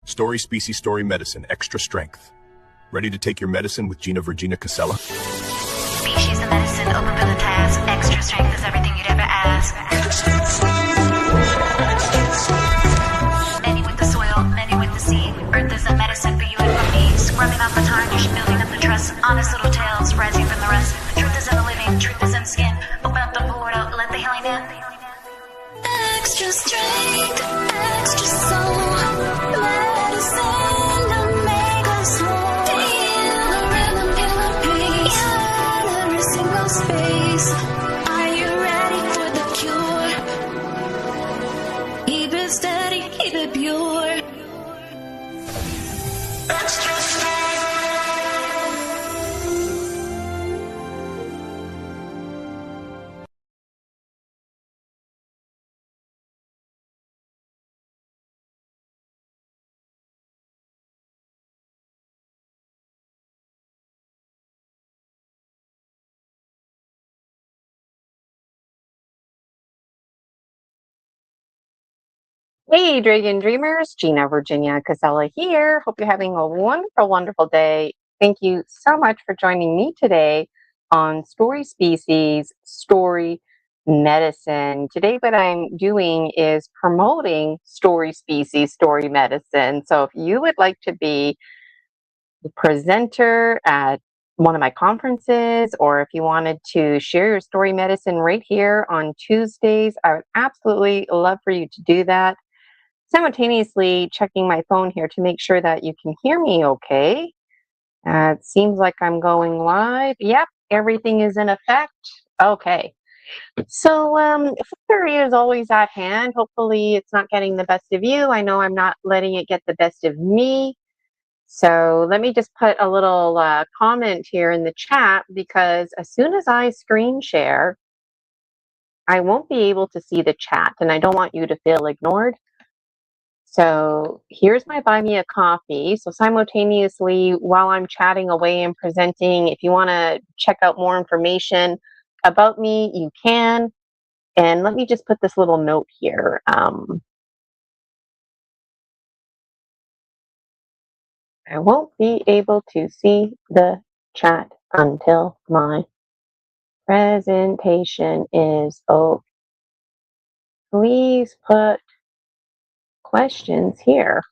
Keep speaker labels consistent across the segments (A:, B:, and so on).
A: Story Species Story Medicine Extra Strength. Ready to take your medicine with Gina Casella?
B: Species of medicine, open for the task. Extra strength is everything you'd ever ask. Many with the soil, many with the sea. Earth is a medicine for you and for me. Scrubbing off the tarnish, building up the trust. Honest little tales rising from the rust. The truth is in the living, truth is in skin. Open up the portal, let the healing in. Extra strength, extra soul. Medicine to make us whole. Feel the rhythm, feel the pace. In every single space. Are you ready for the cure? Keep it steady, keep it pure. Extra strength.
C: Hey, Dragon Dreamers, Gina, Casella here. Hope you're having a wonderful, wonderful day. Thank you so much for joining me today on Story Species, Story Medicine. Today, what I'm doing is promoting Story Species, Story Medicine. So if you would like to be the presenter at one of my conferences, or if you wanted to share your story medicine right here on Tuesdays, I would absolutely love for you to do that. Simultaneously checking my phone here to make sure that you can hear me okay. It seems like I'm going live. Yep, everything is in effect. Okay. So February is always at hand. Hopefully it's not getting the best of you. I know I'm not letting it get the best of me. So let me just put a little comment here in the chat, because as soon as I screen share, I won't be able to see the chat, and I don't want you to feel ignored. So here's my buy me a coffee. So simultaneously, while I'm chatting away and presenting, if you want to check out more information about me, you can. And let me just put this little note here. I won't be able to see the chat until my presentation is over. Please put questions here.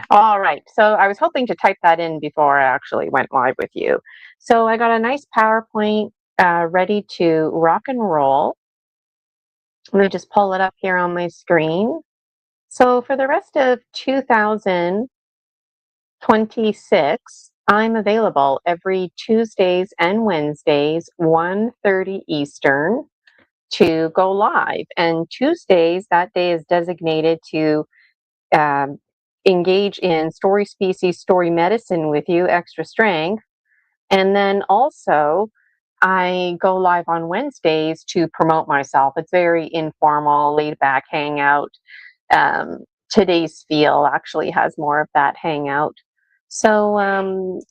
C: All right, so I was hoping to type that in before I actually went live with you. So I got a nice PowerPoint ready to rock and roll. Let me just pull it up here on my screen. So for the rest of 2026, I'm available every Tuesdays and Wednesdays, 1:30 Eastern, to go live. And Tuesdays, that day is designated to engage in Story Species, Story Medicine with you, Extra Strength. And then also, I go live on Wednesdays to promote myself. It's very informal, laid back hangout. Today's Feel actually has more of that hangout. So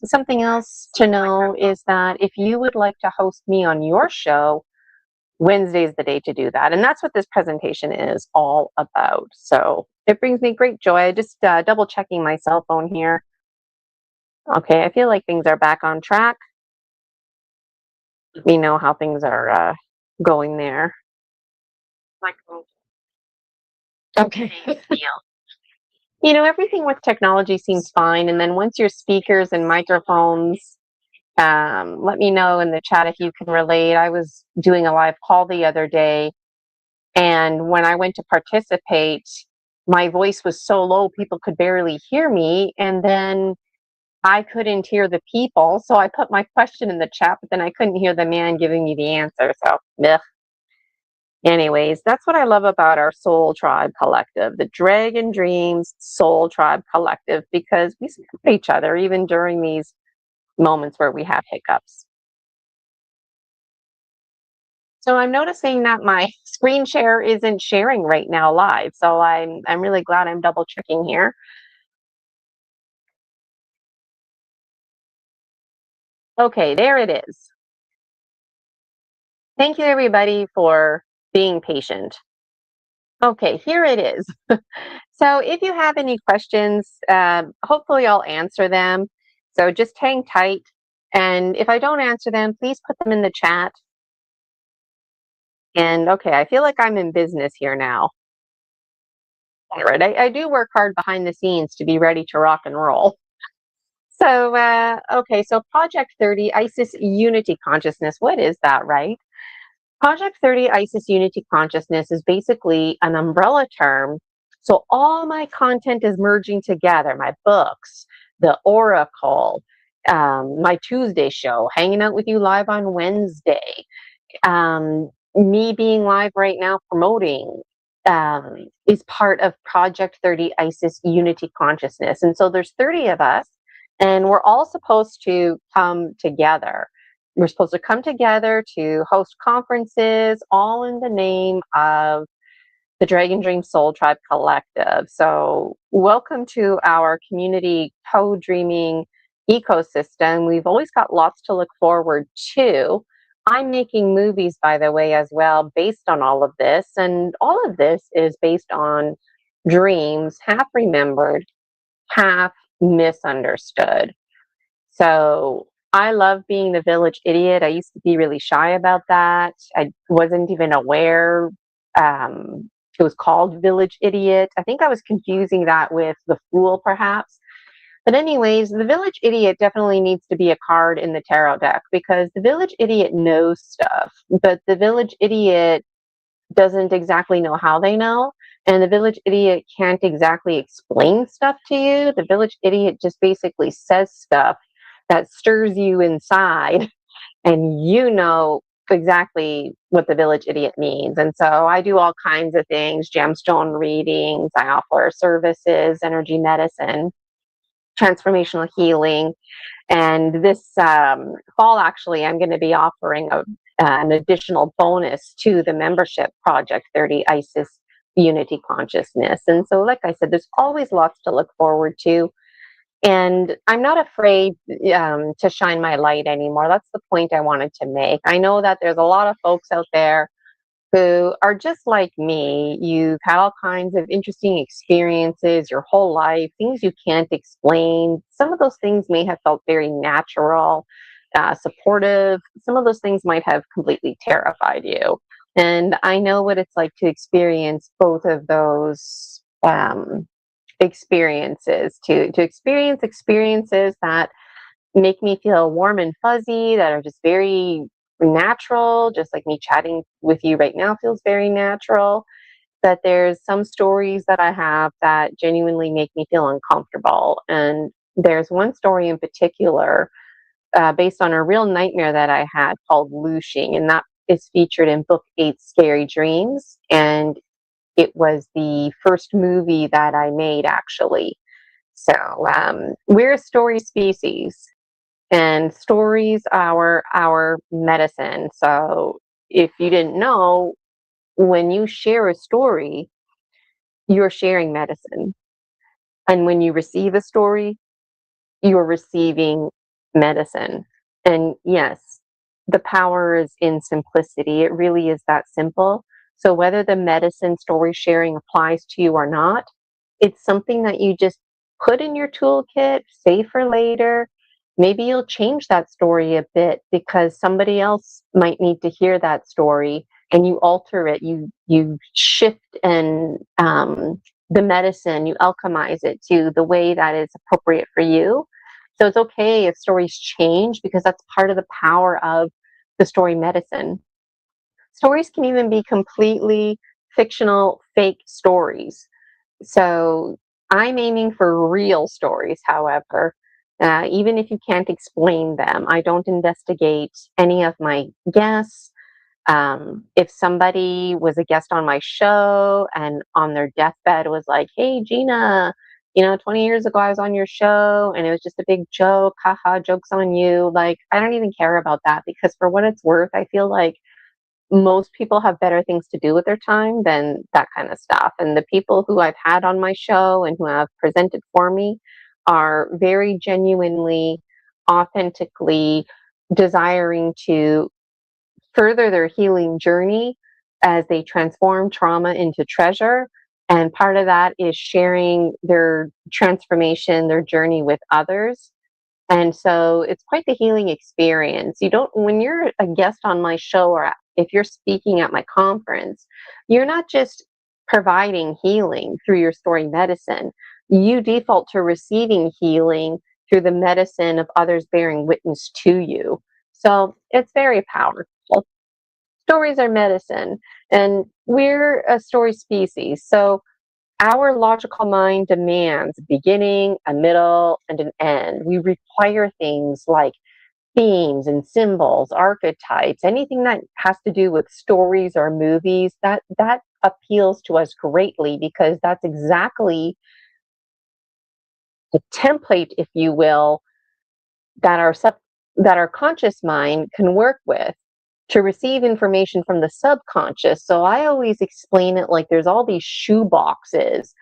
C: something else to know is that if you would like to host me on your show, Wednesday is the day to do that. And that's what this presentation is all about. So it brings me great joy. I just double checking my cell phone here. Okay, I feel like things are back on track. We know how things are going there. Okay. You know, everything with technology seems fine. And then once your speakers and microphones, let me know in the chat if you can relate. I was doing a live call the other day, and when I went to participate, my voice was so low, people could barely hear me. And then I couldn't hear the people. So I put my question in the chat, but then I couldn't hear the man giving me the answer. So, ugh. Anyways, that's what I love about our Soul Tribe Collective, the Dragon Dreams Soul Tribe Collective, because we support each other even during these moments where we have hiccups. So I'm noticing that my screen share isn't sharing right now live. So I'm really glad I'm double checking here. Okay, there it is. Thank you everybody for being patient. Okay, here it is. So if you have any questions, hopefully I'll answer them. So just hang tight. And if I don't answer them, please put them in the chat. And okay, I feel like I'm in business here now. All right, I do work hard behind the scenes to be ready to rock and roll. So, okay, so Project 30, ISIS Unity Consciousness. What is that, right? Project 30 ISIS Unity Consciousness is basically an umbrella term. So all my content is merging together, my books, the Oracle, my Tuesday show, hanging out with you live on Wednesday, me being live right now promoting is part of Project 30 ISIS Unity Consciousness. And so there's 30 of us, and we're all supposed to come together. We're supposed to come together to host conferences, all in the name of the Dragon Dream Soul Tribe Collective. So welcome to our community co-dreaming ecosystem. We've always got lots to look forward to. I'm making movies, by the way, as well, based on all of this. And all of this is based on dreams, half remembered, half misunderstood. So I love being the village idiot. I used to be really shy about that. I wasn't even aware it was called village idiot. I think I was confusing that with the fool, perhaps. But anyways, the village idiot definitely needs to be a card in the tarot deck because the village idiot knows stuff, but the village idiot doesn't exactly know how they know. And the village idiot can't exactly explain stuff to you. The village idiot just basically says stuff that stirs you inside, and you know exactly what the village idiot means. And so I do all kinds of things, gemstone readings, I offer services, energy medicine, transformational healing. And this fall, actually, I'm going to be offering an additional bonus to the membership Project 30 ISIS Unity Consciousness. And so, like I said, there's always lots to look forward to. And I'm not afraid to shine my light anymore. That's the point I wanted to make. I know that there's a lot of folks out there who are just like me. You've had all kinds of interesting experiences your whole life, things you can't explain. Some of those things may have felt very natural, supportive. Some of those things might have completely terrified you. And I know what it's like to experience both of those experiences, to experience experiences that make me feel warm and fuzzy, that are just very natural, just like me chatting with you right now feels very natural. But there's some stories that I have that genuinely make me feel uncomfortable. And there's one story in particular based on a real nightmare that I had called Lushing, and that is featured in book 8, Scary Dreams. And it was the first movie that I made, actually. So we're a story species, and stories are our medicine. So if you didn't know, when you share a story, you're sharing medicine. And when you receive a story, you're receiving medicine. And yes, the power is in simplicity. It really is that simple. So whether the medicine story sharing applies to you or not, it's something that you just put in your toolkit, save for later. Maybe you'll change that story a bit because somebody else might need to hear that story, and you alter it. You shift and the medicine, you alchemize it to the way that is appropriate for you. So it's okay if stories change because that's part of the power of the story medicine. Stories can even be completely fictional, fake stories. So I'm aiming for real stories, however, even if you can't explain them. I don't investigate any of my guests. If somebody was a guest on my show and on their deathbed was like, hey, Gina, 20 years ago I was on your show and it was just a big joke, haha, joke's on you. Like, I don't even care about that because for what it's worth, I feel like most people have better things to do with their time than that kind of stuff. And the people who I've had on my show and who have presented for me are very genuinely, authentically desiring to further their healing journey as they transform trauma into treasure. And part of that is sharing their transformation, their journey with others. And so it's quite the healing experience. You don't, when you're a guest on my show or if you're speaking at my conference, you're not just providing healing through your story medicine. You default to receiving healing through the medicine of others bearing witness to you. So it's very powerful. Stories are medicine, and we're a story species. So our logical mind demands a beginning, a middle, and an end. We require things like themes and symbols, archetypes, anything that has to do with stories or movies, that appeals to us greatly, because that's exactly the template, if you will, that our conscious mind can work with to receive information from the subconscious. So I always explain it like there's all these shoe boxes.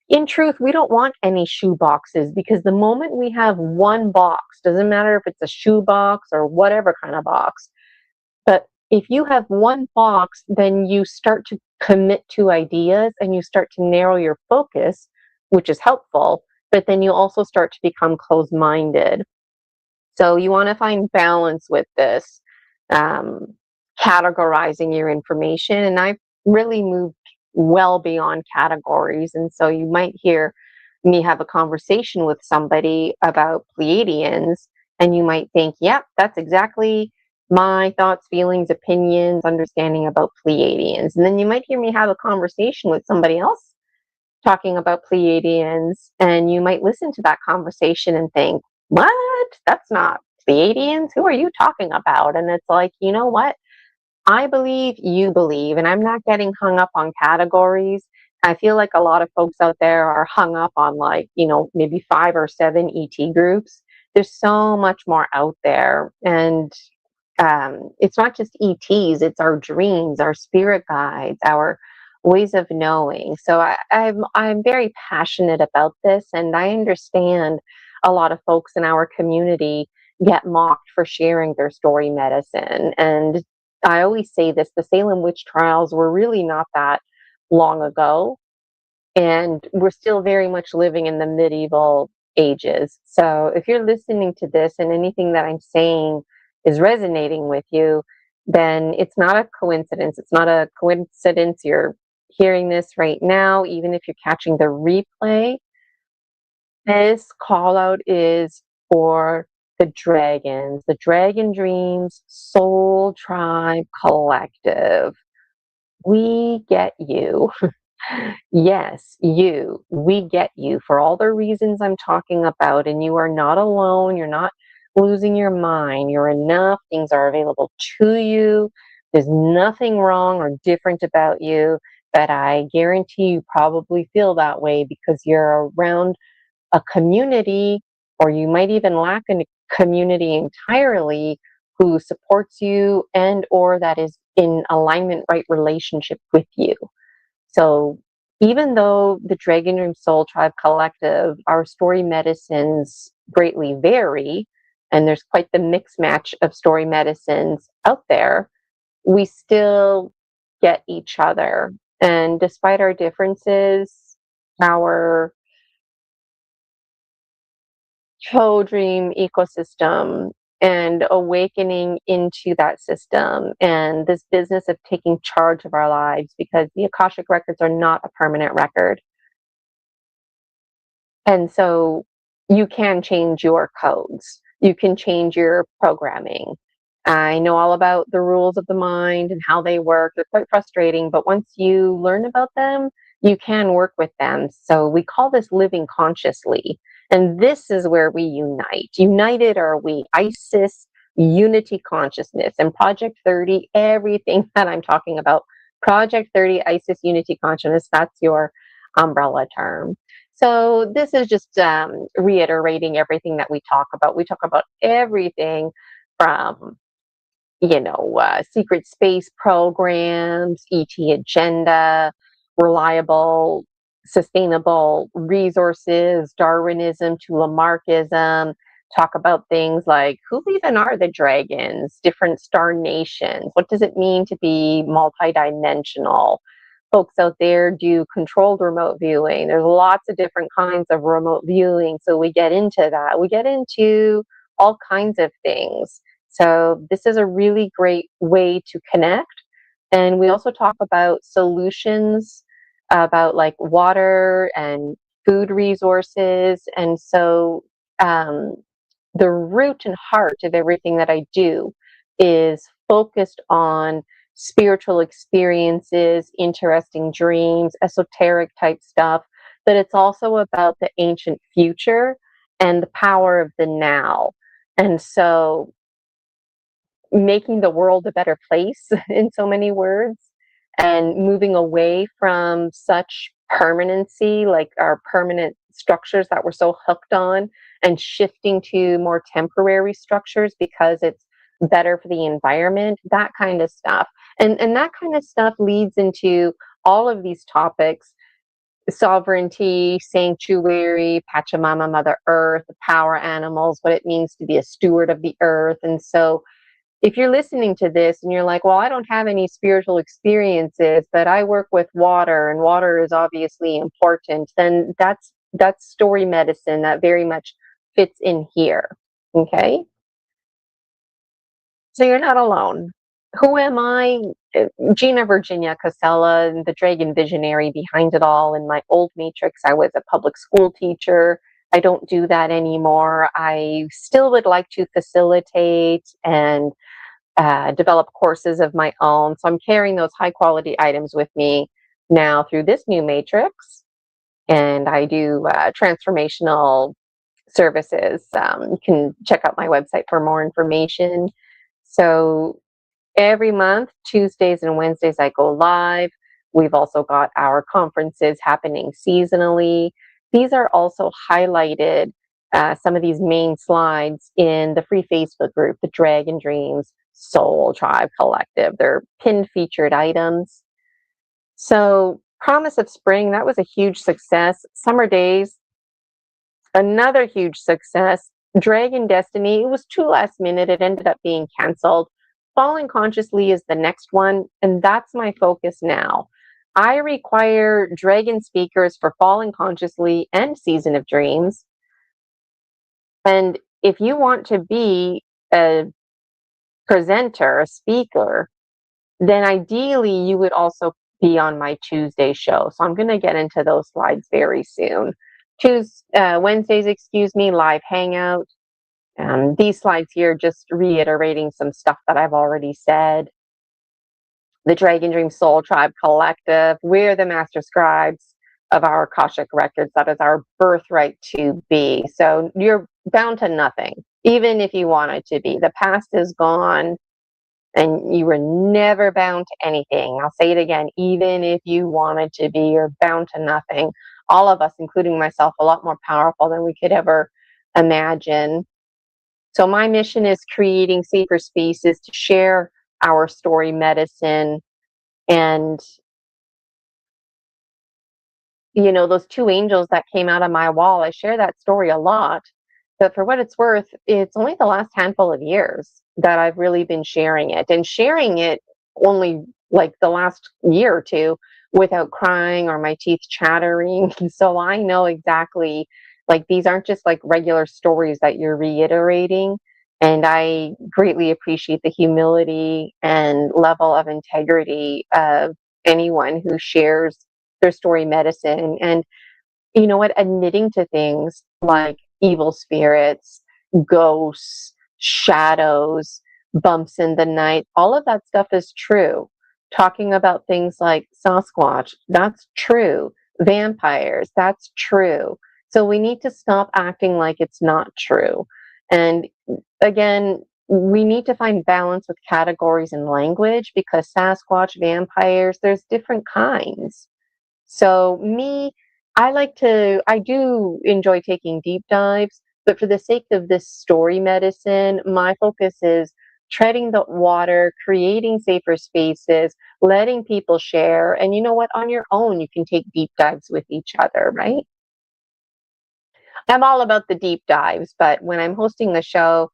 C: In truth, we don't want any shoe boxes, because the moment we have one box, doesn't matter if it's a shoe box or whatever kind of box, but if you have one box, then you start to commit to ideas and you start to narrow your focus, which is helpful, but then you also start to become closed-minded. So you want to find balance with this, categorizing your information. And I've really moved well beyond categories. And so you might hear me have a conversation with somebody about Pleiadians, and you might think, yep, that's exactly my thoughts, feelings, opinions, understanding about Pleiadians. And then you might hear me have a conversation with somebody else talking about Pleiadians, and you might listen to that conversation and think, what? That's not Pleiadians. Who are you talking about? And it's like, you know what? I believe, you believe, and I'm not getting hung up on categories. I feel like a lot of folks out there are hung up on, like, maybe 5 or 7 ET groups. There's so much more out there. And it's not just ETs, it's our dreams, our spirit guides, our ways of knowing. So I'm very passionate about this, and I understand a lot of folks in our community get mocked for sharing their story medicine. And I always say this, the Salem witch trials were really not that long ago, and we're still very much living in the medieval ages. So if you're listening to this and anything that I'm saying is resonating with you, then it's not a coincidence. It's not a coincidence you're hearing this right now, even if you're catching the replay. This call out is for the dragons, the Dragon Dreams Soul Tribe Collective. We get you. Yes, you. We get you for all the reasons I'm talking about, and you are not alone. You're not losing your mind. You're enough. Things are available to you. There's nothing wrong or different about you, but I guarantee you probably feel that way because you're around a community, or you might even lack a community entirely, who supports you and or that is in alignment, right relationship with you. So even though the Dragon Room Soul Tribe Collective, our story medicines greatly vary, and there's quite the mix match of story medicines out there, we still get each other. And despite our differences, our co-dream ecosystem and awakening into that system and this business of taking charge of our lives, because the Akashic records are not a permanent record. And so you can change your codes. You can change your programming. I know all about the rules of the mind and how they work. They're quite frustrating, but once you learn about them, you can work with them. So we call this living consciously. And this is where we unite. United are we, Isis, unity consciousness. And Project 30, everything that I'm talking about, Project 30, Isis, unity consciousness, that's your umbrella term. So this is just reiterating everything that we talk about. We talk about everything from, secret space programs, ET agenda, reliable, sustainable resources, Darwinism to Lamarckism, talk about things like who even are the dragons, different star nations, what does it mean to be multidimensional? Folks out there do controlled remote viewing. There's lots of different kinds of remote viewing, so we get into that. We get into all kinds of things. So this is a really great way to connect. And we also talk about solutions, about like water and food resources. And so the root and heart of everything that I do is focused on spiritual experiences, interesting dreams, esoteric type stuff, but it's also about the ancient future and the power of the now. And so making the world a better place in so many words, and moving away from such permanency, like our permanent structures that we're so hooked on, and shifting to more temporary structures because it's better for the environment, that kind of stuff. And that kind of stuff leads into all of these topics: sovereignty, sanctuary, Pachamama, Mother Earth, the power animals, what it means to be a steward of the earth. And so if you're listening to this and you're like, well, I don't have any spiritual experiences, but I work with water and water is obviously important, then that's story medicine that very much fits in here. Okay? So you're not alone. Who am I? Gina Virginia Casella, the dragon visionary behind it all. In my old matrix, I was a public school teacher. I don't do that anymore. I still would like to facilitate and develop courses of my own. So I'm carrying those high quality items with me now through this new matrix. And I do transformational services. You can check out my website for more information. So every month, Tuesdays and Wednesdays, I go live. We've also got our conferences happening seasonally. These are also highlighted, some of these main slides in the free Facebook group, the Dragon Dreams Soul Tribe Collective. They're pinned featured items. So Promise of Spring, that was a huge success. Summer Days, another huge success. Dragon Destiny, it was too last minute. It ended up being canceled. Falling Consciously is the next one, and that's my focus now. I require dragon speakers for Falling Consciously and Season of Dreams. And if you want to be a presenter, a speaker, then ideally you would also be on my Tuesday show. So I'm going to get into those slides very soon. Wednesdays, live hangout. These slides here just reiterating some stuff that I've already said. The Dragon Dream Soul Tribe Collective, we're the master scribes of our Akashic records. That is our birthright to be. So you're bound to nothing, even if you wanted to be. The past is gone and you were never bound to anything. I'll say it again, even if you wanted to be, you're bound to nothing. All of us, including myself, a lot more powerful than we could ever imagine. So my mission is creating safer spaces to share our story medicine. And you know, those two angels that came out of my wall, I share that story a lot, but for what it's worth, it's only the last handful of years that I've really been sharing it, and sharing it only like the last year or two without crying or my teeth chattering. So I know exactly, like, these aren't just like regular stories that you're reiterating. And I greatly appreciate the humility and level of integrity of anyone who shares their story medicine. And you know what, admitting to things like evil spirits, ghosts, shadows, bumps in the night, all of that stuff is true. Talking about things like Sasquatch, that's true. Vampires, that's true. So we need to stop acting like it's not true. And again, we need to find balance with categories and language, because Sasquatch, vampires, there's different kinds. So I do enjoy taking deep dives, but for the sake of this story medicine, my focus is treading the water, creating safer spaces, letting people share. And you know what? On your own, you can take deep dives with each other, right? I'm all about the deep dives, but when I'm hosting the show,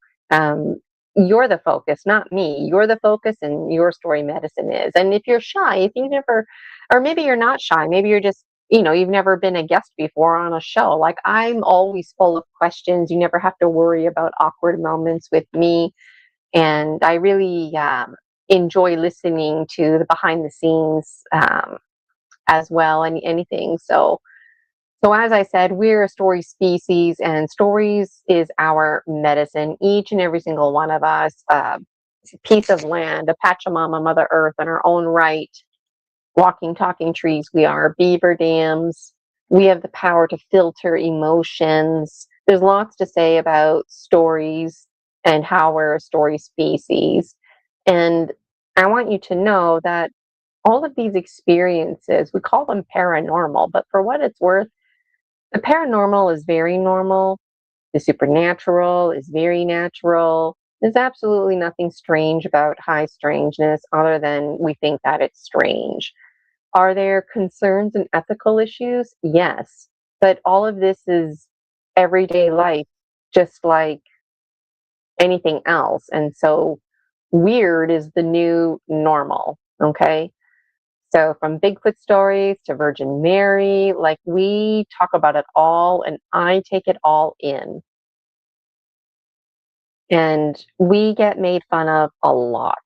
C: you're the focus, not me. You're the focus, and your story medicine is. And if you're shy, if you never, or maybe you're not shy, maybe you're just, you've never been a guest before on a show. Like, I'm always full of questions. You never have to worry about awkward moments with me. And I really enjoy listening to the behind the scenes as well, and anything. So as I said, we're a story species, and stories is our medicine. Each and every single one of us, a piece of land, a Pachamama, Mother Earth in our own right, walking, talking trees. We are beaver dams. We have the power to filter emotions. There's lots to say about stories and how we're a story species. And I want you to know that all of these experiences, we call them paranormal, but for what it's worth, the paranormal is very normal. The supernatural is very natural. There's absolutely nothing strange about high strangeness other than we think that it's strange. Are there concerns and ethical issues? Yes. But all of this is everyday life, just like anything else. And so weird is the new normal. Okay. So from Bigfoot stories to Virgin Mary, like, we talk about it all, and I take it all in. And we get made fun of a lot.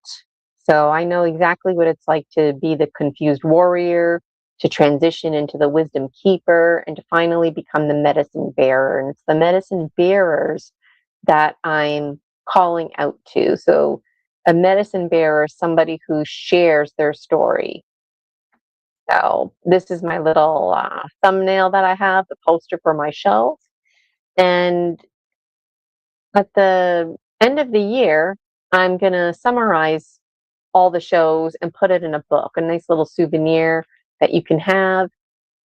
C: So I know exactly what it's like to be the confused warrior, to transition into the wisdom keeper, and to finally become the medicine bearer. And it's the medicine bearers that I'm calling out to. So a medicine bearer is somebody who shares their story. So this is my little thumbnail that I have, the poster for my show. And at the end of the year, I'm going to summarize all the shows and put it in a book, a nice little souvenir that you can have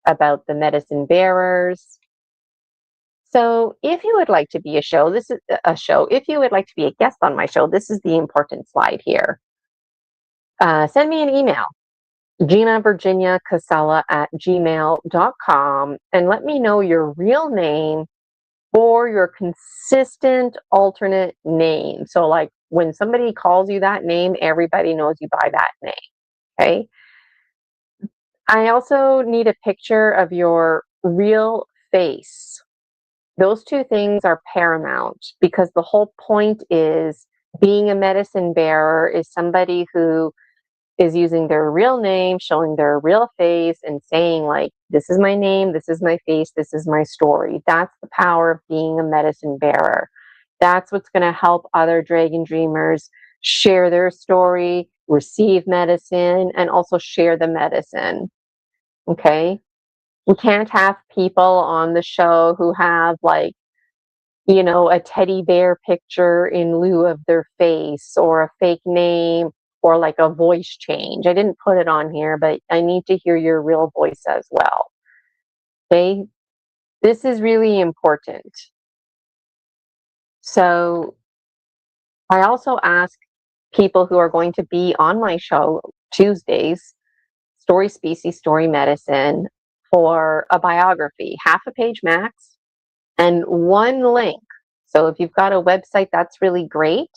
C: about the medicine bearers. So if you would like to be this is a show. If you would like to be a guest on my show, this is the important slide here. Send me an email, Gina Virginia Casella at gmail.com, and let me know your real name or your consistent alternate name. So, like, when somebody calls you that name, everybody knows you by that name. Okay. I also need a picture of your real face. Those two things are paramount, because the whole point is being a medicine bearer is somebody who is using their real name, showing their real face, and saying, like, this is my name, this is my face, this is my story. That's the power of being a medicine bearer. That's what's going to help other dragon dreamers share their story, receive medicine, and also share the medicine. Okay? We can't have people on the show who have, like, a teddy bear picture in lieu of their face, or a fake name, or like a voice change. I didn't put it on here, but I need to hear your real voice as well. Okay? This is really important. So I also ask people who are going to be on my show Tuesdays, Story Species, Story Medicine, for a biography, half a page max, and one link. So if you've got a website, that's really great.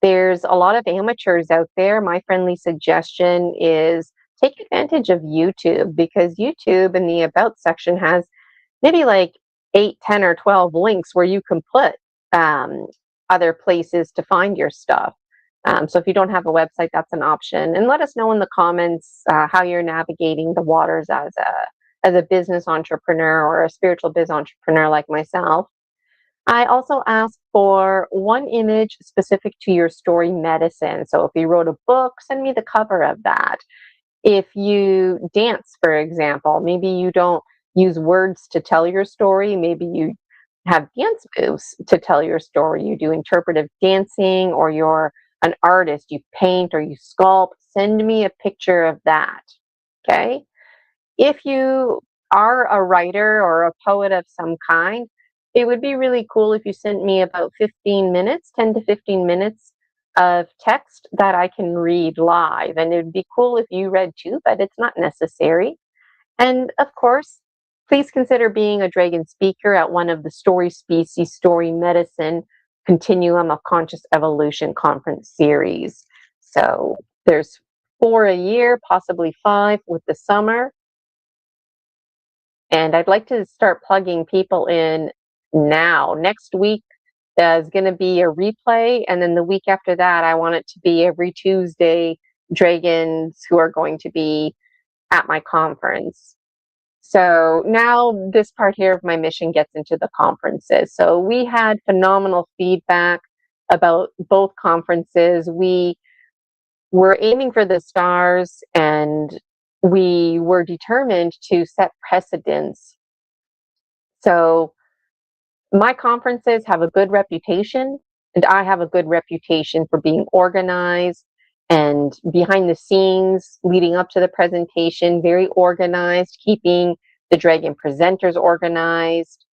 C: There's a lot of amateurs out there. My friendly suggestion is take advantage of YouTube, because YouTube in the About section has maybe like 8, 10, or 12 links where you can put other places to find your stuff. So if you don't have a website, that's an option. And let us know in the comments how you're navigating the waters as a business entrepreneur or a spiritual biz entrepreneur like myself. I also ask for one image specific to your story medicine. So if you wrote a book, send me the cover of that. If you dance, for example, maybe you don't use words to tell your story. Maybe you have dance moves to tell your story. You do interpretive dancing, or you're an artist, you paint or you sculpt. Send me a picture of that. Okay? If you are a writer or a poet of some kind, it would be really cool if you sent me about 15 minutes, 10 to 15 minutes of text that I can read live. And it would be cool if you read too, but it's not necessary. And of course, please consider being a dragon speaker at one of the Story Species, Story Medicine Continuum of Conscious Evolution conference series. So there's 4 a year, possibly 5 with the summer. And I'd like to start plugging people in now. Next week, there's going to be a replay. And then the week after that, I want it to be every Tuesday, dragons who are going to be at my conference. So now this part here of my mission gets into the conferences. So we had phenomenal feedback about both conferences. We were aiming for the stars, and we were determined to set precedents. So my conferences have a good reputation, and I have a good reputation for being organized and behind the scenes leading up to the presentation, very organized, keeping the dragon presenters organized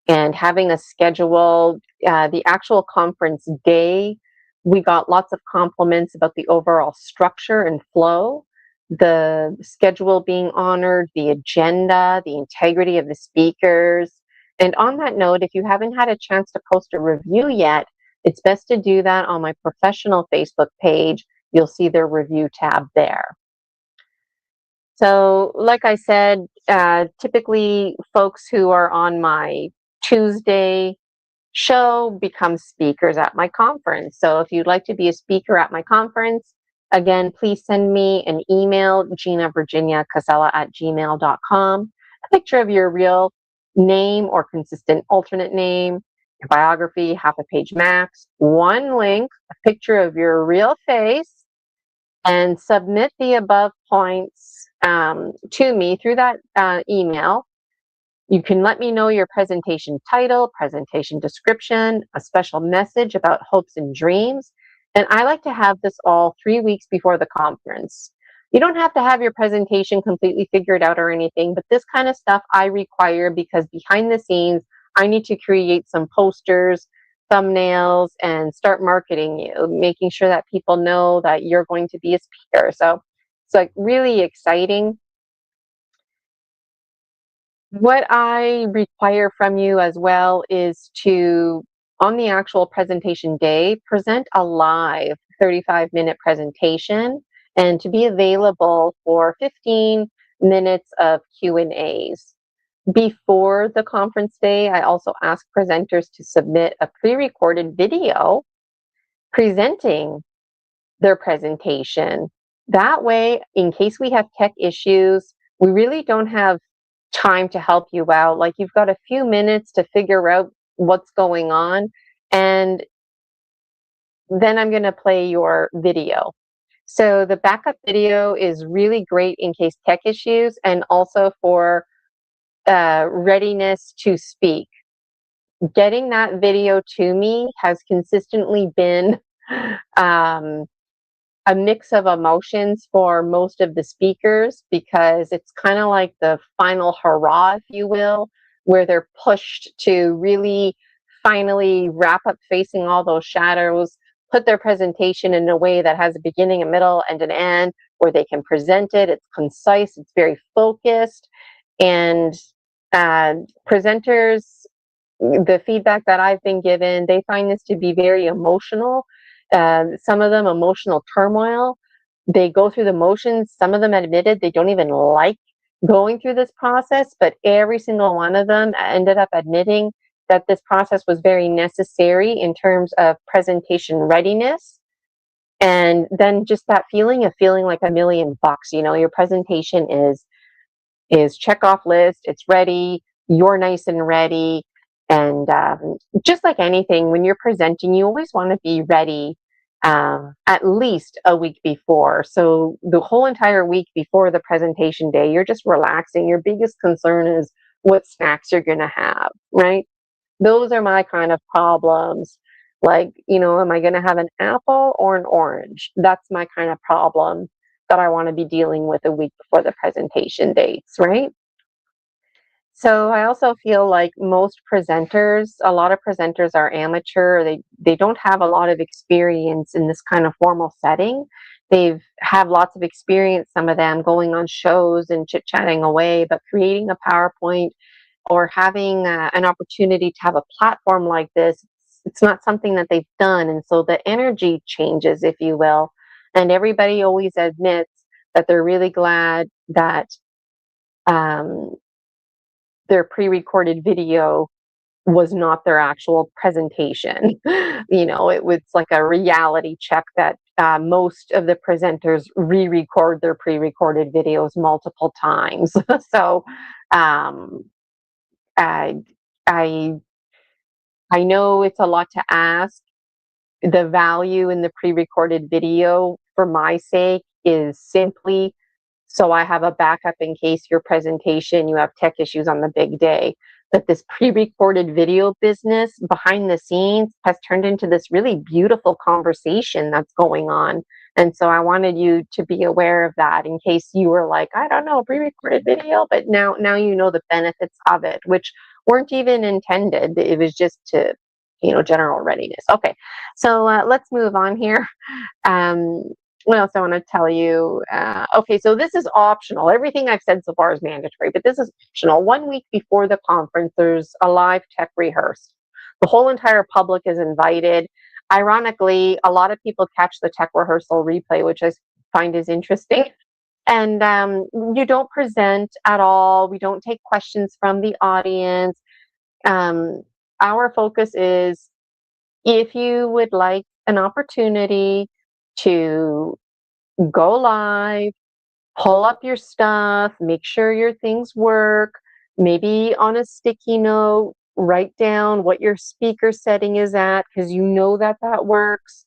C: and having a schedule. The actual conference day, we got lots of compliments about the overall structure and flow, the schedule being honored, the agenda, the integrity of the speakers. And on that note, if you haven't had a chance to post a review yet, it's best to do that on my professional Facebook page. You'll see the review tab there. So like I said, typically folks who are on my Tuesday show become speakers at my conference. So if you'd like to be a speaker at my conference, again, please send me an email, ginavirginiacasella@gmail.com, a picture of your real name or consistent alternate name, your biography, half a page max, one link, a picture of your real face, and submit the above points to me through that email. You can let me know your presentation title, presentation description, a special message about hopes and dreams. And I like to have this all 3 weeks before the conference. You don't have to have your presentation completely figured out or anything, but this kind of stuff I require because behind the scenes, I need to create some posters, thumbnails, and start marketing you, making sure that people know that you're going to be a speaker. So it's like really exciting. What I require from you as well is to, on the actual presentation day, present a live 35-minute presentation and to be available for 15 minutes of Q&As. Before the conference day, I also ask presenters to submit a pre-recorded video presenting their presentation. That way, in case we have tech issues, we really don't have time to help you out. Like, you've got a few minutes to figure out what's going on, and then I'm going to play your video. So the backup video is really great in case tech issues and also for readiness to speak. Getting that video to me has consistently been a mix of emotions for most of the speakers, because it's kind of like the final hurrah, if you will, where they're pushed to really finally wrap up facing all those shadows, put their presentation in a way that has a beginning, a middle, and an end, where they can present it. It's concise, it's very focused, and presenters, the feedback that I've been given, they find this to be very emotional. Some of them emotional turmoil. They go through the motions. Some of them admitted they don't even like going through this process, but every single one of them ended up admitting that this process was very necessary in terms of presentation readiness. And then just that feeling of feeling like $1,000,000, you know, your presentation is check off list, it's ready, you're nice and ready. And just like anything, when you're presenting, you always want to be ready at least a week before. So the whole entire week before the presentation day, you're just relaxing. Your biggest concern is what snacks you're going to have, right? Those are my kind of problems. Like, you know, am I going to have an apple or an orange? That's my kind of problem that I want to be dealing with a week before the presentation dates, right? So I also feel like most presenters, a lot of presenters are amateur. They don't have a lot of experience in this kind of formal setting. they've have lots of experience, some of them going on shows and chit-chatting away, but creating a PowerPoint or having an opportunity to have a platform like this, it's not something that they've done. And so the energy changes, if you will. And everybody always admits that they're really glad that their pre-recorded video was not their actual presentation. It was like a reality check that most of the presenters re-record their pre-recorded videos multiple times. So um, I, I I know it's a lot to ask. The value in the pre-recorded video, for my sake, is simply so I have a backup in case your presentation, you have tech issues on the big day. That this pre-recorded video business behind the scenes has turned into this really beautiful conversation that's going on. And so I wanted you to be aware of that in case you were like, I don't know, pre-recorded video, but now you know the benefits of it, which weren't even intended. It was just to, general readiness. Okay, so let's move on here. What else I want to tell you? Okay, so this is optional. Everything I've said so far is mandatory, but this is optional. 1 week before the conference, there's a live tech rehearse. The whole entire public is invited. Ironically, a lot of people catch the tech rehearsal replay, which I find is interesting. And you don't present at all. We don't take questions from the audience. Our focus is if you would like an opportunity to go live, pull up your stuff, make sure your things work, maybe on a sticky note, write down what your speaker setting is at, because you know that works.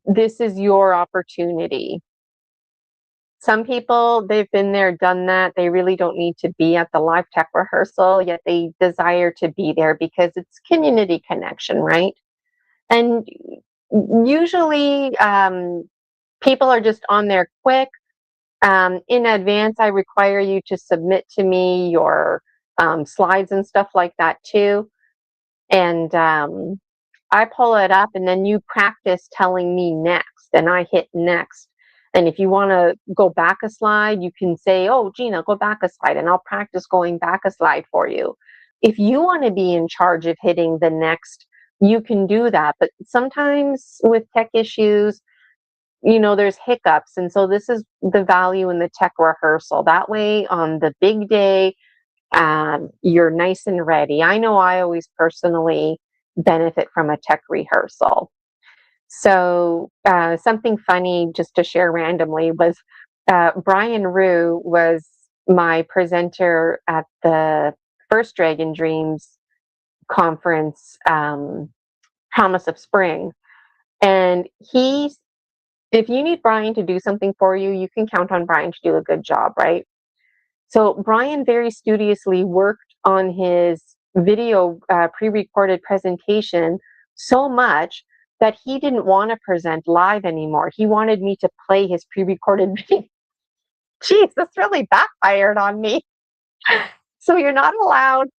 C: This is your opportunity. Some people, they've been there, done that. They really don't need to be at the live tech rehearsal, yet they desire to be there because it's community connection, right? And usually people are just on there quick. In advance, I require you to submit to me your slides and stuff like that too. And I pull it up and then you practice telling me next and I hit next. And if you want to go back a slide, you can say, oh, Gina, go back a slide, and I'll practice going back a slide for you. If you want to be in charge of hitting the next, you can do that. But sometimes with tech issues, there's hiccups. And so this is the value in the tech rehearsal. That way, on the big day, you're nice and ready. I know I always personally benefit from a tech rehearsal. So something funny just to share randomly was Brian Rue was my presenter at the first Dragon Dreams conference, Promise of Spring. And if you need Brian to do something for you, you can count on Brian to do a good job, right? So Brian very studiously worked on his video pre-recorded presentation so much that he didn't want to present live anymore. He wanted me to play his pre-recorded video. Jeez, this really backfired on me. So you're not allowed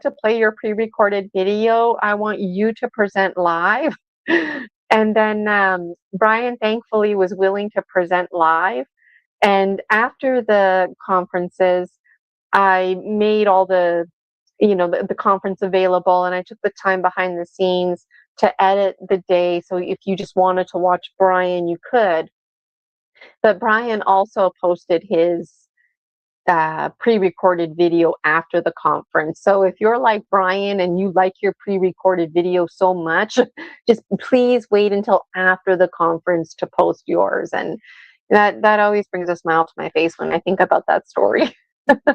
C: to play your pre-recorded video. I want you to present live. And then Brian thankfully was willing to present live. And after the conferences, I made all the conference available, and I took the time behind the scenes to edit the day. So if you just wanted to watch Brian, you could. But Brian also posted his pre-recorded video after the conference. So if you're like Brian and you like your pre-recorded video so much, just please wait until after the conference to post yours. And that always brings a smile to my face when I think about that story.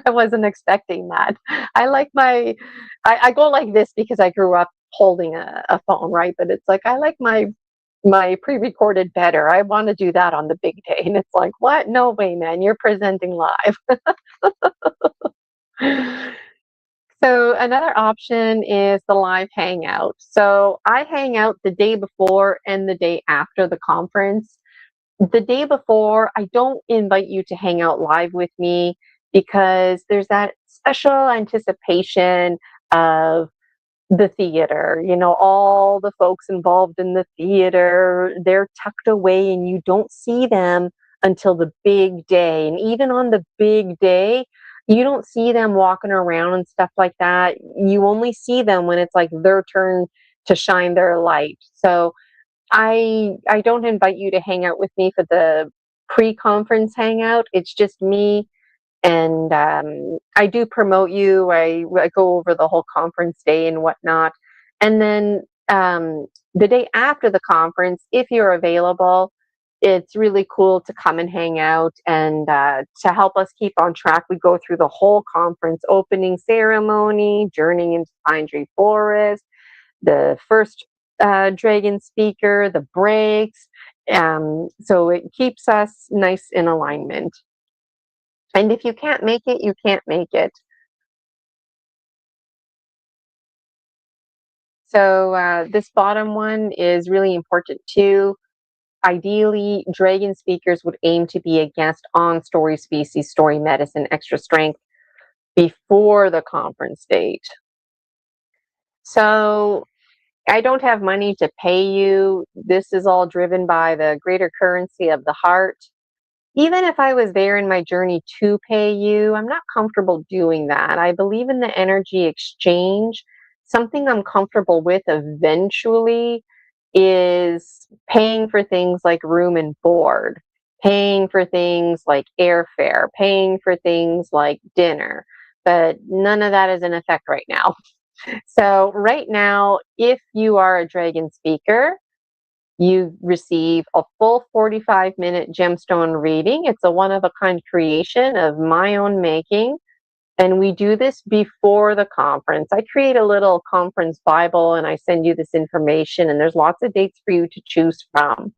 C: I wasn't expecting that. I go like this because I grew up holding a phone, right? But it's like, I like my pre-recorded better. I want to do that on the big day. And it's like, what? No way, man. You're presenting live. So another option is the live hangout. So I hang out the day before and the day after the conference. The day before, I don't invite you to hang out live with me because there's that special anticipation of the theater, all the folks involved in the theater, they're tucked away and you don't see them until the big day. And even on the big day, you don't see them walking around and stuff like that. You only see them when it's like their turn to shine their light. So I don't invite you to hang out with me for the pre-conference hangout. It's just me, and I do promote you. I go over the whole conference day and whatnot. And then the day after the conference, if you're available, it's really cool to come and hang out and to help us keep on track. We go through the whole conference opening ceremony, journeying into Pine Tree Forest, the first dragon speaker, the breaks. So it keeps us nice in alignment. And if you can't make it, you can't make it. So this bottom one is really important too. Ideally, dragon speakers would aim to be a guest on Story Species, Story Medicine, Extra Strength before the conference date. So I don't have money to pay you. This is all driven by the greater currency of the heart. Even if I was there in my journey to pay you, I'm not comfortable doing that. I believe in the energy exchange. Something I'm comfortable with eventually is paying for things like room and board, paying for things like airfare, paying for things like dinner. But none of that is in effect right now. So, right now, if you are a dragon speaker, you receive a full 45-minute gemstone reading. It's a one-of-a-kind creation of my own making. And we do this before the conference. I create a little conference Bible and I send you this information, and there's lots of dates for you to choose from.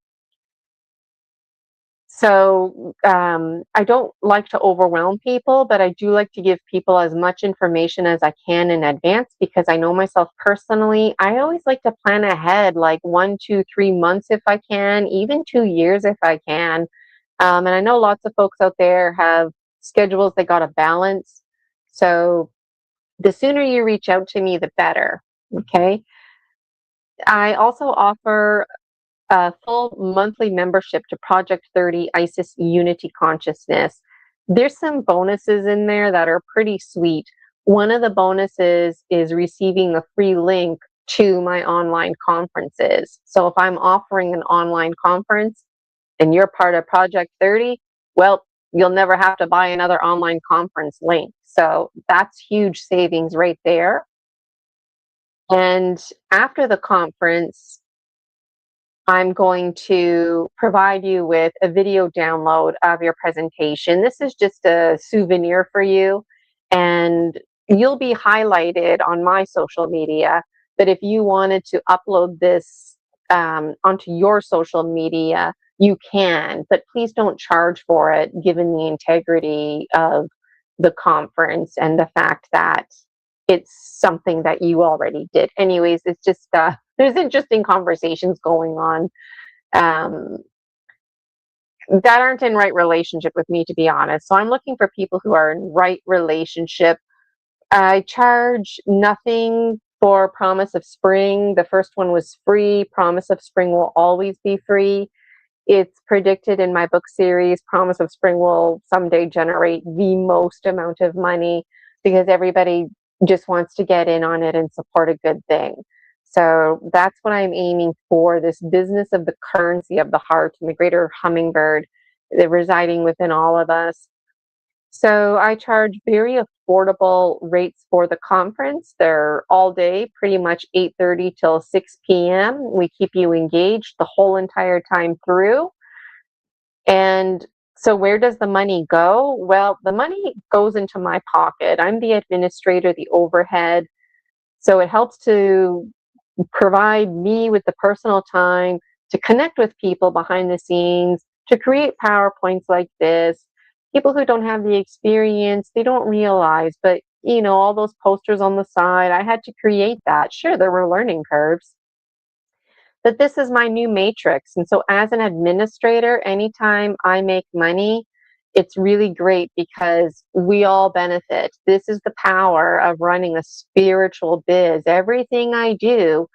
C: So I don't like to overwhelm people, but I do like to give people as much information as I can in advance, because I know myself personally. I always like to plan ahead, like 1, 2, 3 months if I can, even 2 years if I can. And I know lots of folks out there have schedules they got to balance. So the sooner you reach out to me, the better. Okay. I also offer a full monthly membership to Project 30 Isis Unity Consciousness. There's some bonuses in there that are pretty sweet. One of the bonuses is receiving a free link to my online conferences. So if I'm offering an online conference and you're part of Project 30, well, you'll never have to buy another online conference link. So that's huge savings right there. And after the conference, I'm going to provide you with a video download of your presentation. This is just a souvenir for you, and you'll be highlighted on my social media. But if you wanted to upload this onto your social media, you can, but please don't charge for it, given the integrity of the conference and the fact that it's something that you already did. Anyways, it's just there's interesting conversations going on that aren't in right relationship with me, to be honest. So I'm looking for people who are in right relationship. I charge nothing for Promise of Spring. The first one was free. Promise of Spring will always be free. It's predicted in my book series, Promise of Spring will someday generate the most amount of money, because everybody just wants to get in on it and support a good thing. So that's what I'm aiming for, this business of the currency of the heart and the greater hummingbird residing within all of us. So I charge very affordable rates for the conference. They're all day, pretty much 8:30 till 6 p.m. We keep you engaged the whole entire time through. And so where does the money go? Well, the money goes into my pocket. I'm the administrator, the overhead. So it helps to provide me with the personal time to connect with people behind the scenes, to create PowerPoints like this. People who don't have the experience, they don't realize, but all those posters on the side, I had to create that. Sure, there were learning curves, but this is my new matrix. And so as an administrator, anytime I make money, it's really great because we all benefit. This is the power of running a spiritual biz. Everything I do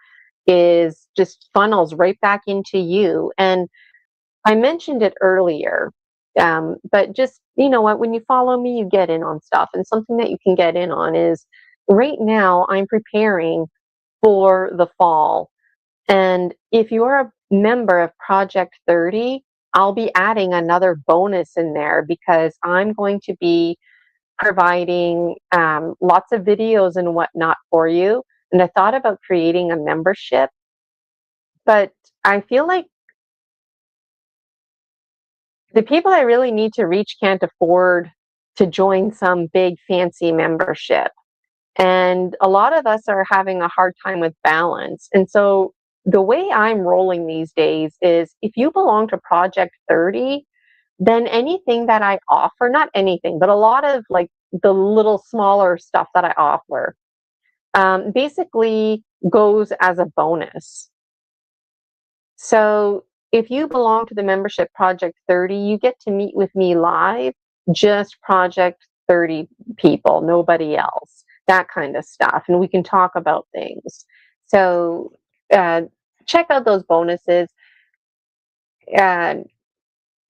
C: is just funnels right back into you. And I mentioned it earlier, but just, you know what, when you follow me, you get in on stuff. And something that you can get in on is right now I'm preparing for the fall. And if you're a member of Project 30, I'll be adding another bonus in there because I'm going to be providing lots of videos and whatnot for you. And I thought about creating a membership, but I feel like the people I really need to reach can't afford to join some big fancy membership. And a lot of us are having a hard time with balance. And so the way I'm rolling these days is if you belong to Project 30, then anything that I offer, not anything, but a lot of like the little smaller stuff that I offer, basically goes as a bonus. So if you belong to the membership Project 30, you get to meet with me live, just Project 30 people, nobody else, that kind of stuff. And we can talk about things. So check out those bonuses. And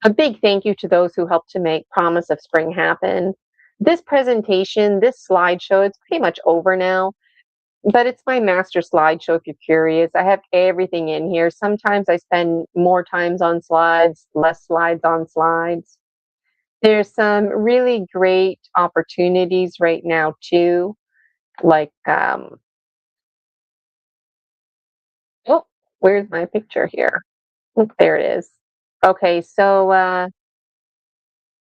C: a big thank you to those who helped to make Promise of Spring happen. This presentation, this slideshow, it's pretty much over now. But it's my master slideshow if you're curious. I have everything in here. Sometimes I spend more times on slides, less slides on slides. There's some really great opportunities right now too. Like, oh, where's my picture here? Oh, there it is. Okay, so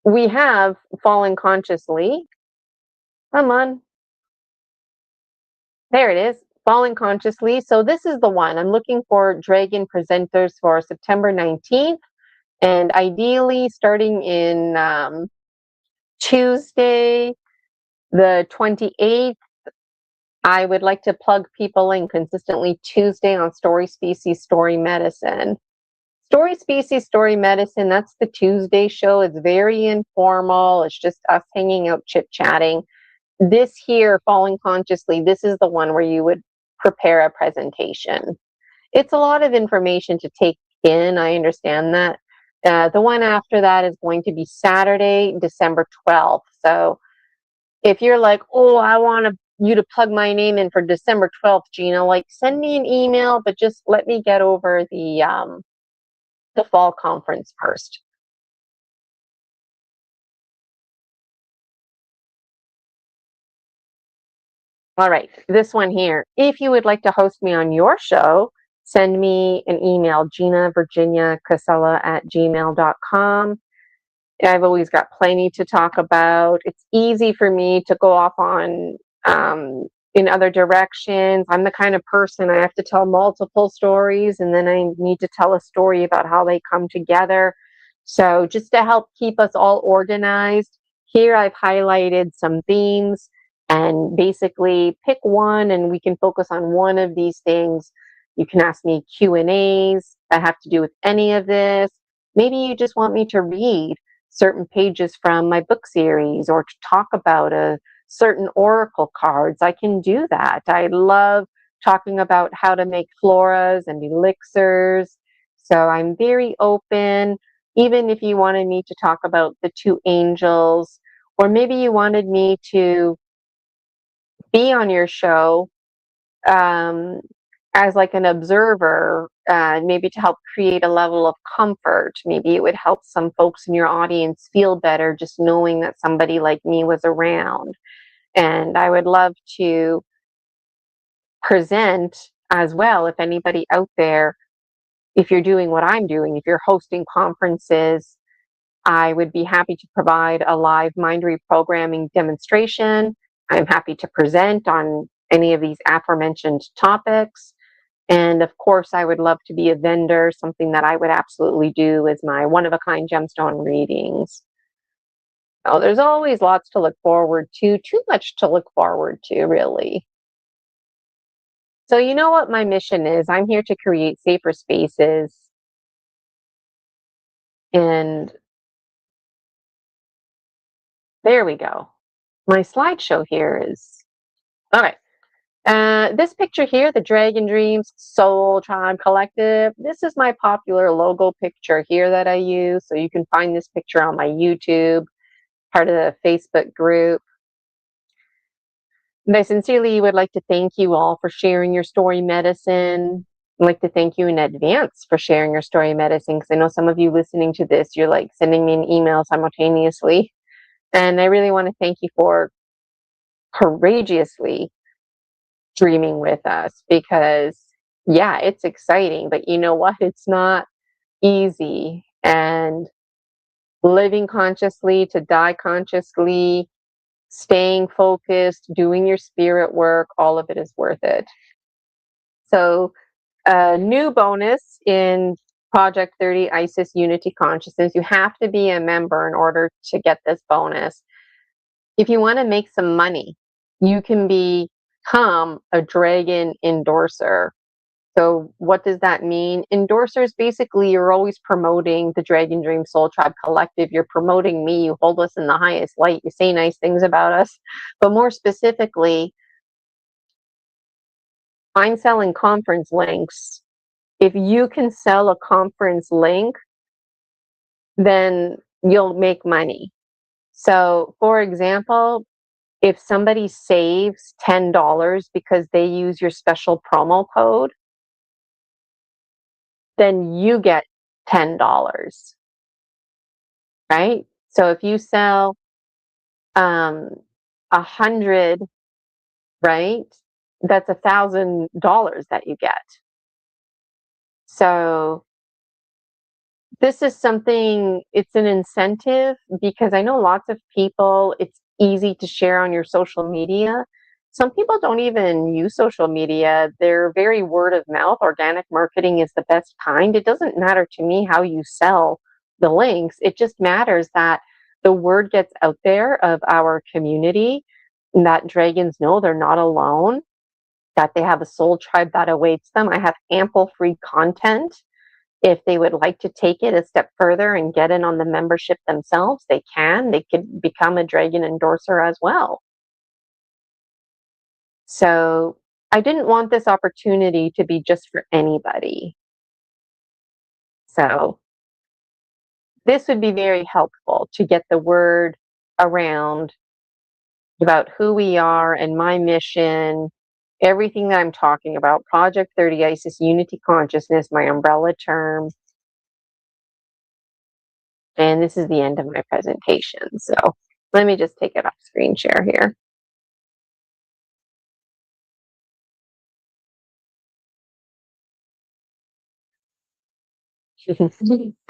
C: we have Falling Consciously. Come on. There it is. Falling Consciously. So this is the one. I'm looking for Dragon presenters for September 19th. And ideally starting in Tuesday, the 28th, I would like to plug people in consistently Tuesday on Story Species, Story Medicine. Story Species, Story Medicine, that's the Tuesday show. It's very informal. It's just us hanging out, chit-chatting. This here, Falling Consciously, this is the one where you would prepare a presentation. It's a lot of information to take in. I understand that. The one after that is going to be Saturday, December 12th. So if you're like, oh, I want you to plug my name in for December 12th, Gina, like send me an email, but just let me get over the fall conference first. All right, this one here. If you would like to host me on your show, send me an email, ginavirginiacasella@gmail.com. I've always got plenty to talk about. It's easy for me to go off on in other directions. I'm the kind of person I have to tell multiple stories, and then I need to tell a story about how they come together. So just to help keep us all organized, here I've highlighted some themes, and basically pick one and we can focus on one of these things. You can ask me Q&As that have to do with any of this. Maybe you just want me to read certain pages from my book series or to talk about a certain oracle cards. I can do that. I love talking about how to make floras and elixirs. So I'm very open. Even if you wanted me to talk about the two angels, or maybe you wanted me to be on your show as like an observer, maybe to help create a level of comfort. Maybe it would help some folks in your audience feel better just knowing that somebody like me was around. And I would love to present as well, if anybody out there, if you're doing what I'm doing, if you're hosting conferences, I would be happy to provide a live mind reprogramming demonstration. I'm happy to present on any of these aforementioned topics. And of course, I would love to be a vendor. Something that I would absolutely do is my one-of-a-kind gemstone readings. Oh, there's always lots to look forward to, too much to look forward to, really. So you know what my mission is? I'm here to create safer spaces and There we go. My slideshow here is, all right. This picture here, the Dragon Dreams Soul Tribe Collective, this is my popular logo picture here that I use. So you can find this picture on my YouTube, part of the Facebook group. And I sincerely would like to thank you all for sharing your story medicine. I'd like to thank you in advance for sharing your story medicine, because I know some of you listening to this, you're like sending me an email simultaneously. And I really want to thank you for courageously dreaming with us, because yeah, it's exciting, but you know what? It's not easy. And living consciously to die consciously, staying focused, doing your spirit work, all of it is worth it. So a new bonus in Project 30 Isis Unity Consciousness, you have to be a member in order to get this bonus. If you want to make some money, you can become a dragon endorser. So what does that mean? Endorsers, basically, you're always promoting the Dragon Dream Soul Tribe Collective. You're promoting me. You hold us in the highest light. You say nice things about us. But more specifically, I'm selling conference links. If you can sell a conference link, then you'll make money. So, for example, if somebody saves $10 because they use your special promo code, then you get $10, right? So if you sell 100, right, that's $1,000 that you get. So this is something, it's an incentive, because I know lots of people, it's easy to share on your social media. Some people don't even use social media. They're very word of mouth. Organic marketing is the best kind. It doesn't matter to me how you sell the links. It just matters that the word gets out there of our community, and that dragons know they're not alone, that they have a soul tribe that awaits them. I have ample free content. If they would like to take it a step further and get in on the membership themselves, they can. They could become a dragon endorser as well. So I didn't want this opportunity to be just for anybody. So this would be very helpful to get the word around about who we are and my mission, everything that I'm talking about. Project 30 Isis Unity Consciousness, my umbrella term. And this is the end of my presentation. So let me just take it off screen share here.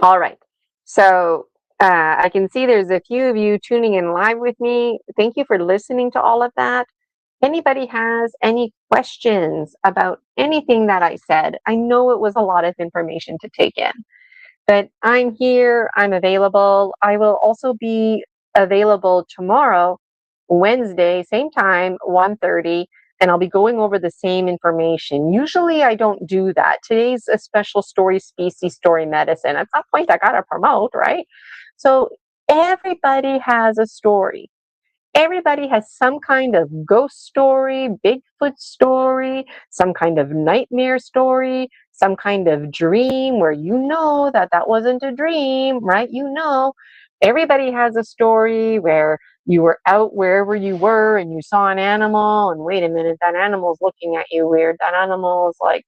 C: All right. So I can see there's a few of you tuning in live with me. Thank you for listening to all of that. Anybody has any questions about anything that I said? I know it was a lot of information to take in, but I'm here, I'm available. I will also be available tomorrow, Wednesday, same time, 1:30, and I'll be going over the same information. Usually I don't do that. Today's a special story species, story medicine. At some point I gotta promote, right? So everybody has a story. Everybody has some kind of ghost story, Bigfoot story, some kind of nightmare story, some kind of dream where you know that that wasn't a dream, right? You know, everybody has a story where you were out wherever you were and you saw an animal, and wait a minute, that animal's looking at you weird. That animal is like,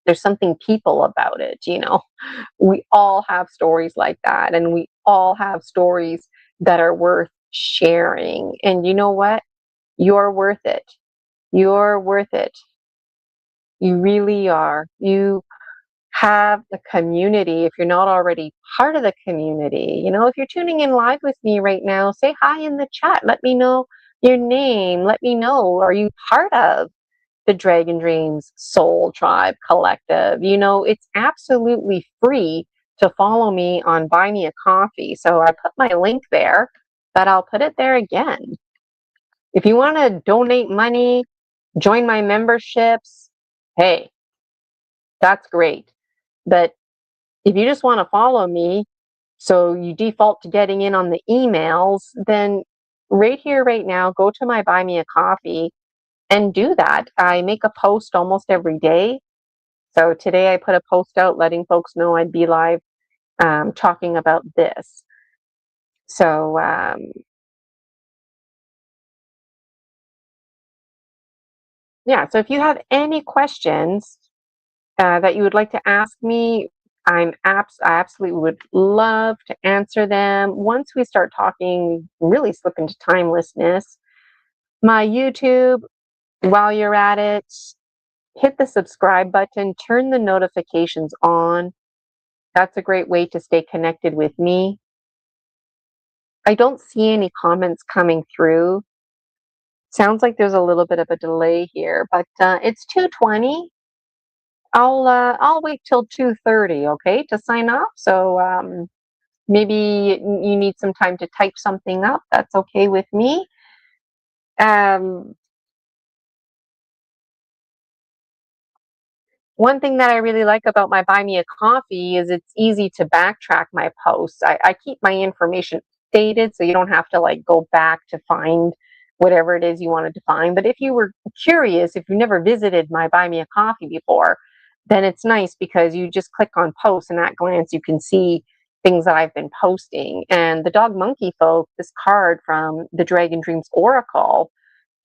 C: there's something people about it, you know. We all have stories like that, and we all have stories that are worth sharing. And you know what? You're worth it. You're worth it. You really are. You have the community. If you're not already part of the community, you know, if you're tuning in live with me right now, say hi in the chat. Let me know your name. Let me know, are you part of the Dragon Dreams Soul Tribe Collective? You know, it's absolutely free to follow me on Buy Me a Coffee. So I put my link there, but I'll put it there again. If you want to donate money, join my memberships, hey, that's great. But if you just want to follow me, so you default to getting in on the emails, then right here, right now, go to my Buy Me a Coffee and do that. I make a post almost every day. So today I put a post out letting folks know I'd be live talking about this. So yeah, so if you have any questions that you would like to ask me, I absolutely would love to answer them. Once we start talking, really slip into timelessness. My YouTube, while you're at it, hit the subscribe button, turn the notifications on. That's a great way to stay connected with me. I don't see any comments coming through. Sounds like there's a little bit of a delay here, but it's 2:20. I'll wait till 2:30, okay, to sign off. So maybe you need some time to type something up. That's okay with me. One thing that I really like about my Buy Me a Coffee is it's easy to backtrack my posts. I keep my information updated so you don't have to like go back to find whatever it is you wanted to find. But if you were curious, if you've never visited my Buy Me a Coffee before, then it's nice because you just click on posts and at glance you can see things that I've been posting. And the Dog Monkey folk, this card from the Dragon Dreams Oracle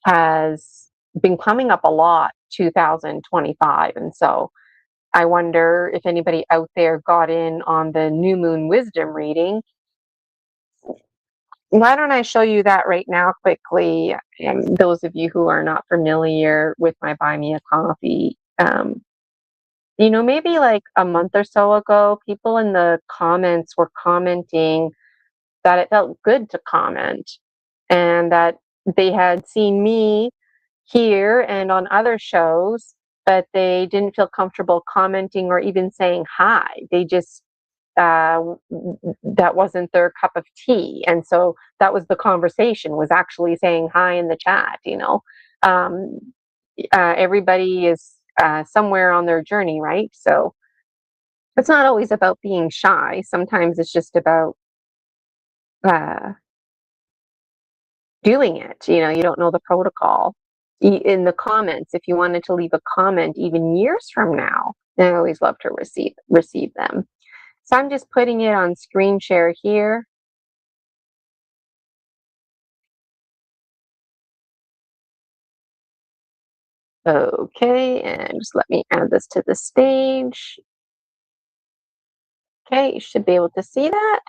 C: has been coming up a lot 2025. And so I wonder if anybody out there got in on the new moon wisdom reading. Why don't I show you that right now quickly? And those of you who are not familiar with my Buy Me a Coffee, maybe like a month or so ago, people in the comments were commenting that it felt good to comment and that they had seen me here and on other shows, but they didn't feel comfortable commenting or even saying hi. They just, that wasn't their cup of tea. And so that was the conversation, was actually saying hi in the chat, everybody is somewhere on their journey, right? So it's not always about being shy. Sometimes it's just about uh, doing it. You don't know the protocol. In the comments, if you wanted to leave a comment even years from now, I always love to receive them. So I'm just putting it on screen share here. Okay, and just let me add this to the stage. Okay, you should be able to see that.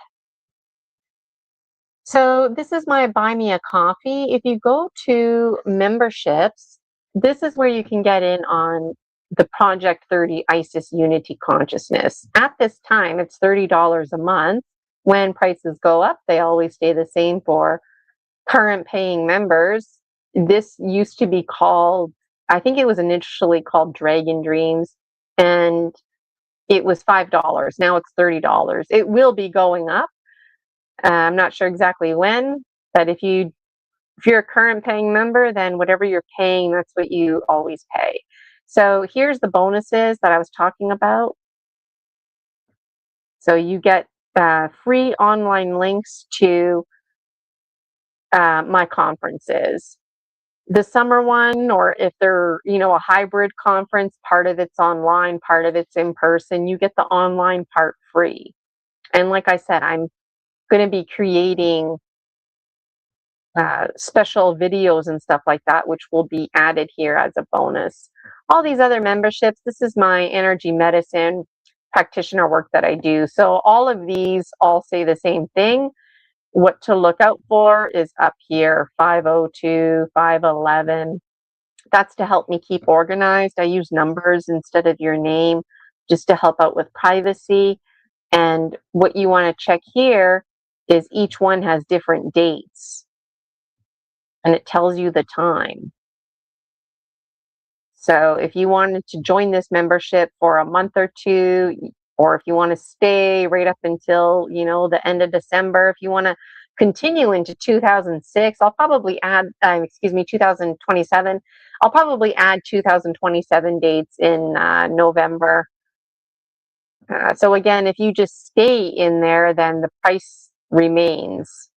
C: So this is my Buy Me a Coffee. If you go to memberships, this is where you can get in on the Project 30 Isis Unity Consciousness. At this time, it's $30 a month. When prices go up, they always stay the same for current paying members. This used to be called, I think it was initially called Dragon Dreams, and it was $5. Now it's $30. It will be going up. I'm not sure exactly when, but if you're a current paying member, then whatever you're paying, that's what you always pay. So here's the bonuses that I was talking about. So you get free online links to my conferences. The summer one, or if they're, a hybrid conference, part of it's online, part of it's in person, you get the online part free. And like I said, I'm going to be creating special videos and stuff like that, which will be added here as a bonus. All these other memberships, this is my energy medicine practitioner work that I do. So all of these all say the same thing. What to look out for is up here, 502, 511. That's to help me keep organized. I use numbers instead of your name just to help out with privacy. And what you want to check here is each one has different dates and it tells you the time. So if you wanted to join this membership for a month or two, or if you want to stay right up until, the end of December, if you want to continue into 2006, I'll probably add, 2027. I'll probably add 2027 dates in November. So again, if you just stay in there, then the price remains.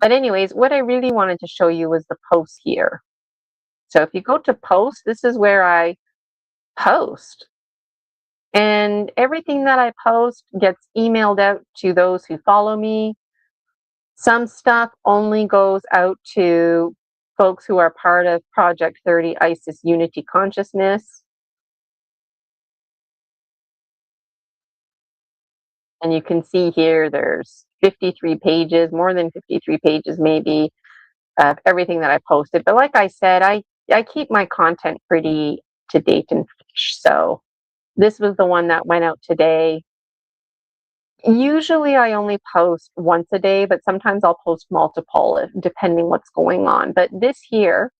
C: But anyways, what I really wanted to show you was the post here. So if you go to post, this is where I post. And everything that I post gets emailed out to those who follow me. Some stuff only goes out to folks who are part of Project 30 ISIS Unity Consciousness. And you can see here there's 53 pages, more than 53 pages maybe, of everything that I posted. But like I said, I keep my content pretty to date and fresh. So this was the one that went out today. Usually I only post once a day, but sometimes I'll post multiple depending what's going on. But this here,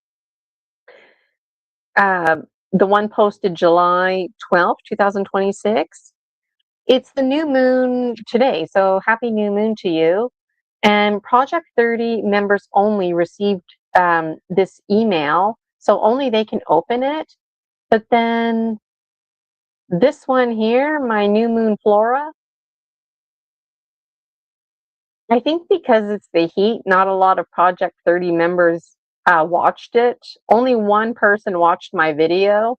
C: the one posted July 12th, 2026, it's the new moon today. So happy new moon to you. And Project 30 members only received this email, so only they can open it. But then this one here, my new moon flora, I think because it's the heat, not a lot of Project 30 members watched it. Only one person watched my video.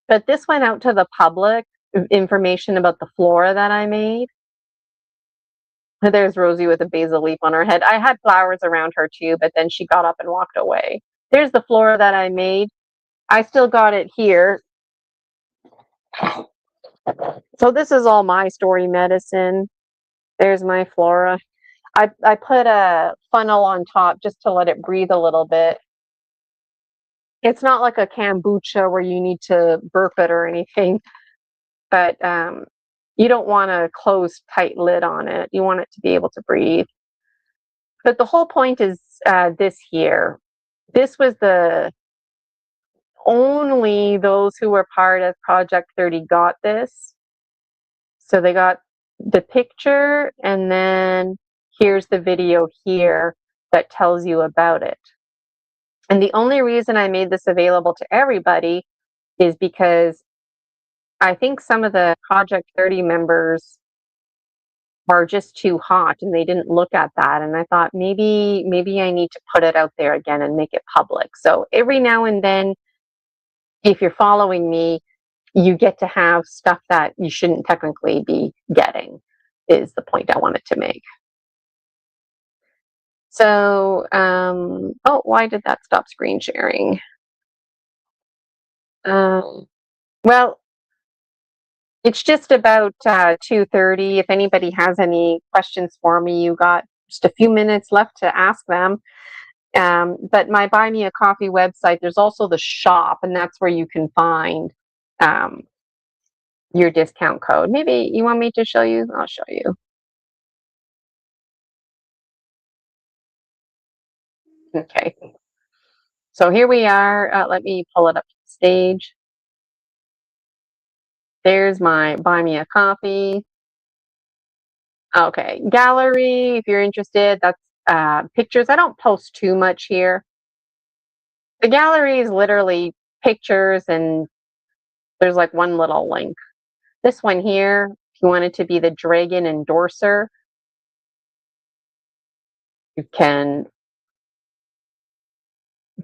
C: But this went out to the public, information about the flora that I made. There's Rosie with a basil leaf on her head. I had flowers around her too, but then she got up and walked away. There's the flora that I made. I still got it here. So this is all my story medicine. There's my flora. I put a funnel on top just to let it breathe a little bit. It's not like a kombucha where you need to burp it or anything, but you don't want a closed tight lid on it. You want it to be able to breathe. But the whole point is this here. This was only those who were part of Project 30 got this. So they got the picture, and then here's the video here that tells you about it. And the only reason I made this available to everybody is because I think some of the Project 30 members are just too hot and they didn't look at that. And I thought maybe I need to put it out there again and make it public. So every now and then, if you're following me, you get to have stuff that you shouldn't technically be getting, is the point I wanted to make. So, oh, why did that stop screen sharing? Well, it's just about 2:30. If anybody has any questions for me, you got just a few minutes left to ask them. But my Buy Me a Coffee website, there's also the shop, and that's where you can find your discount code. Maybe you want me to show you? I'll show you. Okay. So here we are. Let me pull it up to the stage. There's my Buy Me a Coffee. Okay, gallery, if you're interested, that's pictures. I don't post too much here. The gallery is literally pictures, and there's like one little link. This one here, if you wanted to be the dragon endorser, you can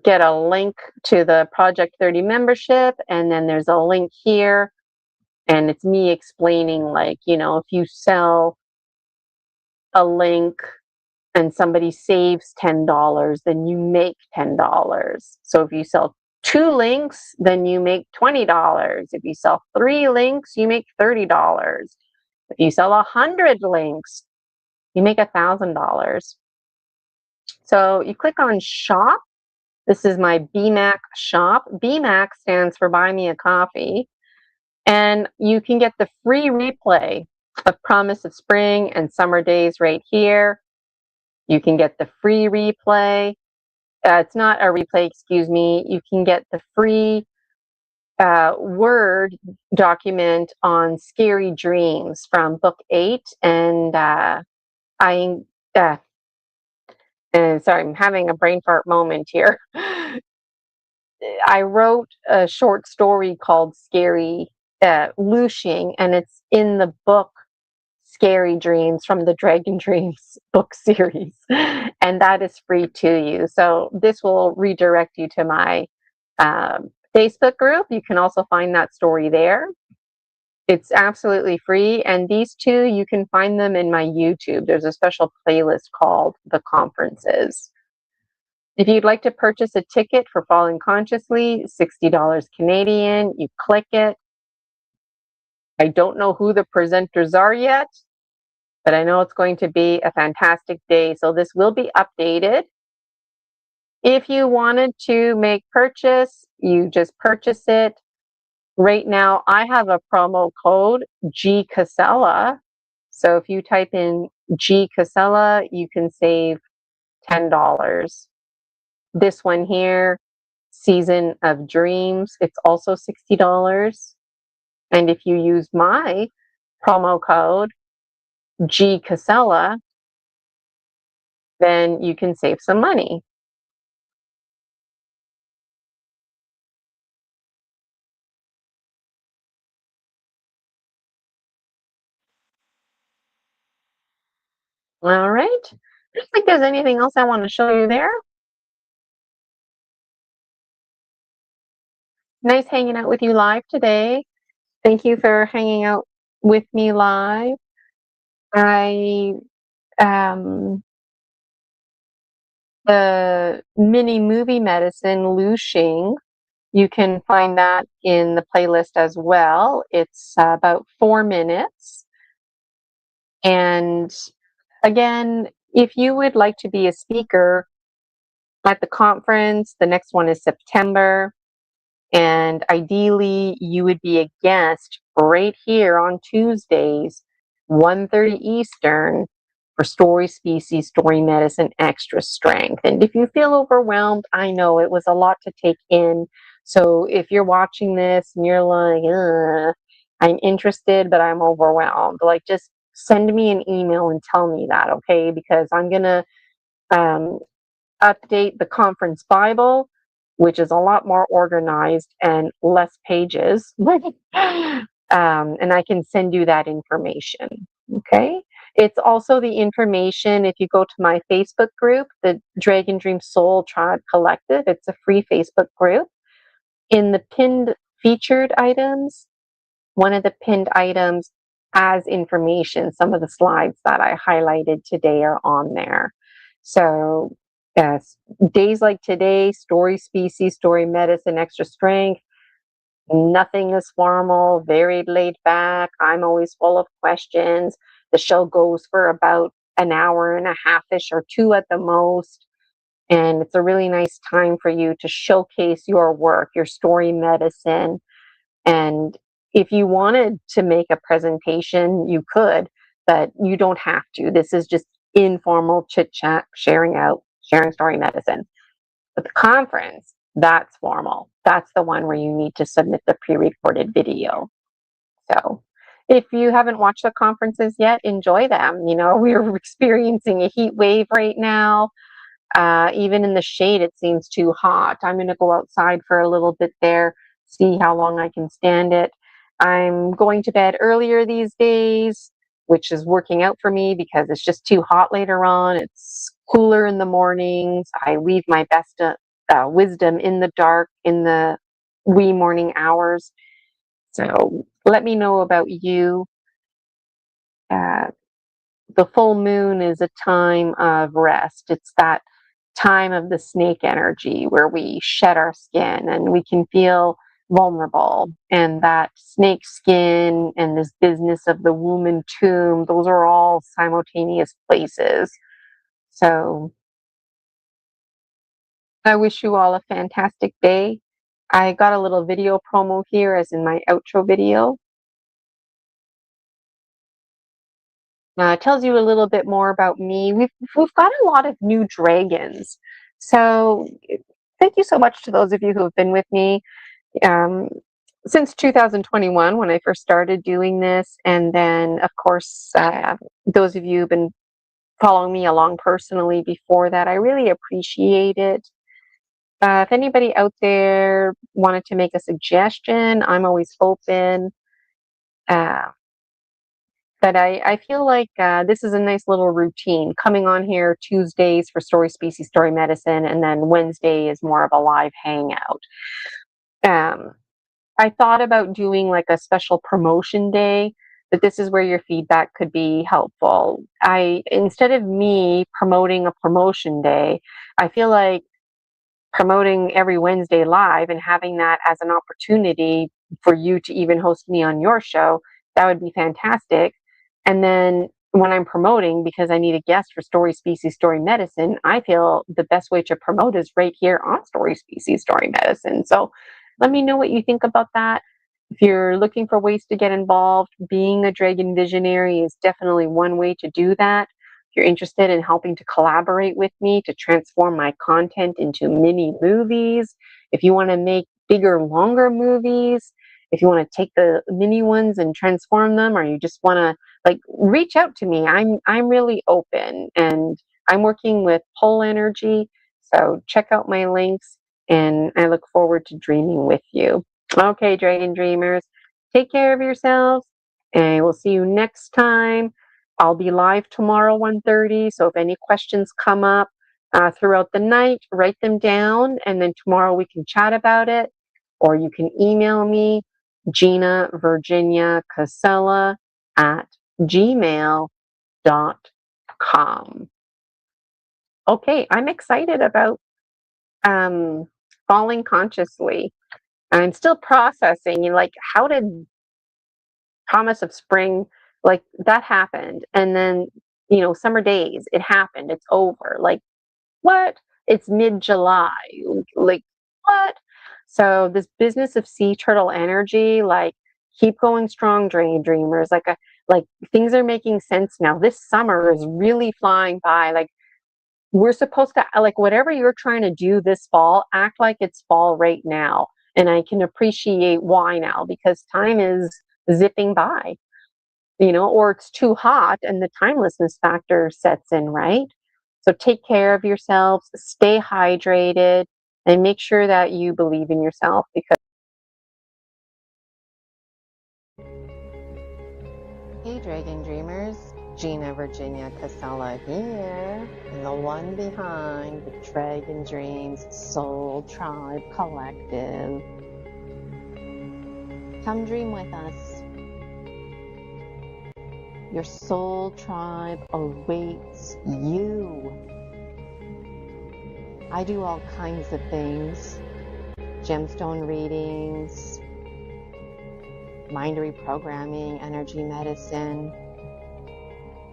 C: get a link to the Project 30 membership, and then there's a link here, and it's me explaining, like, you know, if you sell a link and somebody saves $10, then you make $10. So if you sell 2 links, then you make $20. If you sell 3 links, you make $30. If you sell 100 links, you make $1,000. So you click on shop. This is my BMAC shop. BMAC stands for Buy Me a Coffee. And you can get the free replay of Promise of Spring and Summer Days right here. You can get the free replay. It's not a replay, excuse me. You can get the free Word document on scary dreams from book 8. And sorry, I'm having a brain fart moment here. I wrote a short story called Scary Lushing, and it's in the book Scary Dreams from the Dragon Dreams book series, and that is free to you. So this will redirect you to my Facebook group. You can also find that story there. It's absolutely free, and these two, you can find them in my YouTube. There's a special playlist called The Conferences. If you'd like to purchase a ticket for Falling Consciously, $60 Canadian, you click it. I don't know who the presenters are yet, but I know it's going to be a fantastic day. So this will be updated. If you wanted to make purchase, you just purchase it. Right now, I have a promo code, G Casella. So if you type in G Casella, you can save $10. This one here, Season of Dreams, it's also $60. And if you use my promo code, G Casella, then you can save some money. All right. I don't think there's anything else I want to show you there. Nice hanging out with you live today. Thank you for hanging out with me live. The mini movie medicine, Lushing, you can find that in the playlist as well. It's about 4 minutes. And again, if you would like to be a speaker at the conference, the next one is September. And ideally, you would be a guest right here on Tuesdays, 1:30 Eastern, for Story Species, Story Medicine, Extra Strength. And if you feel overwhelmed, I know it was a lot to take in. So if you're watching this and you're like, I'm interested, but I'm overwhelmed, like, just send me an email and tell me that, okay? Because I'm going to update the conference Bible, which is a lot more organized and less pages. And I can send you that information. Okay. It's also the information if you go to my Facebook group, the Dragon Dream Soul Tribe Collective. It's a free Facebook group. In the pinned featured items, one of the pinned items has information. Some of the slides that I highlighted today are on there. So yes, days like today, Story Species, Story Medicine, Extra Strength, nothing is formal, very laid back. I'm always full of questions. The show goes for about an hour and a half-ish or 2 at the most. And it's a really nice time for you to showcase your work, your story medicine. And if you wanted to make a presentation, you could, but you don't have to. This is just informal chit-chat, sharing story medicine. But the conference, that's formal. That's the one where you need to submit the pre-recorded video. So if you haven't watched the conferences yet, enjoy them. You know, we're experiencing a heat wave right now. Even in the shade, it seems too hot. I'm going to go outside for a little bit there, see how long I can stand it. I'm going to bed earlier these days, which is working out for me because it's just too hot later on. It's cooler in the mornings. I leave my best wisdom in the dark in the wee morning hours. So let me know about you. The full moon is a time of rest. It's that time of the snake energy where we shed our skin and we can feel vulnerable. And that snake skin and this business of the womb and tomb, those are all simultaneous places. So I wish you all a fantastic day. I got a little video promo here as in my outro video. It tells you a little bit more about me. We've got a lot of new dragons. So thank you so much to those of you who have been with me since 2021 when I first started doing this. And then, of course, those of you who've been following me along personally before that, I really appreciate it. If anybody out there wanted to make a suggestion, I'm always open. But I feel like this is a nice little routine, coming on here Tuesdays for Story Species, Story Medicine, and then Wednesday is more of a live hangout. I thought about doing like a special promotion day, but this is where your feedback could be helpful. Instead of me promoting a promotion day, I feel like promoting every Wednesday live and having that as an opportunity for you to even host me on your show, that would be fantastic. And then when I'm promoting, because I need a guest for Story Species, Story Medicine, I feel the best way to promote is right here on Story Species, Story Medicine. So let me know what you think about that. If you're looking for ways to get involved, being a Dragon Visionary is definitely one way to do that. If you're interested in helping to collaborate with me to transform my content into mini movies, if you want to make bigger, longer movies, if you want to take the mini ones and transform them, or you just want to reach out to me. I'm really open, and I'm working with Pole Energy. So check out my links, and I look forward to dreaming with you. Okay, Dragon Dreamers, take care of yourselves, and we'll see you next time. I'll be live tomorrow 1:30. So if any questions come up throughout the night, write them down, and then tomorrow we can chat about it. Or you can email me, Gina Virginia Casella at gmail.com. Okay, I'm excited about falling consciously. I'm still processing, how did Promise of Spring, that happened? And then, summer days, it happened, it's over. What? It's mid-July. What? So this business of sea turtle energy, keep going strong, Dreamers. Things are making sense now. This summer is really flying by. We're supposed to, whatever you're trying to do this fall, act like it's fall right now. And I can appreciate why now, because time is zipping by, or it's too hot and the timelessness factor sets in, right? So take care of yourselves, stay hydrated, and make sure that you believe in yourself, because Hey Dragon Dreamers, Gina Virginia Casella here, and the one behind the Dragon Dreams Soul Tribe Collective. Come dream with us. Your soul tribe awaits you. I do all kinds of things. Gemstone readings, mind reprogramming, energy medicine.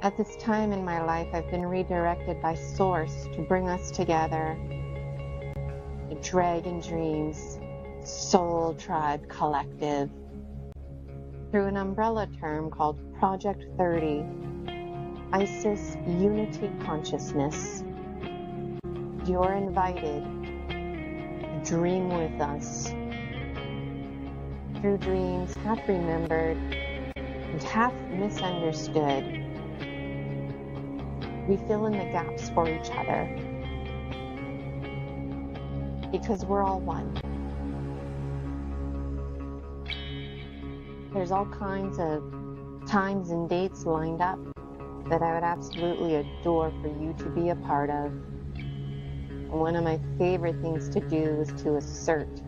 C: At this time in my life, I've been redirected by Source to bring us together. The Dragon Dreams Soul Tribe Collective, through an umbrella term called Project 30, Isis Unity Consciousness. You're invited. Dream with us. Through dreams, half remembered and half misunderstood, we fill in the gaps for each other, because we're all one. There's all kinds of times and dates lined up that I would absolutely adore for you to be a part of. One of my favorite things to do is to assert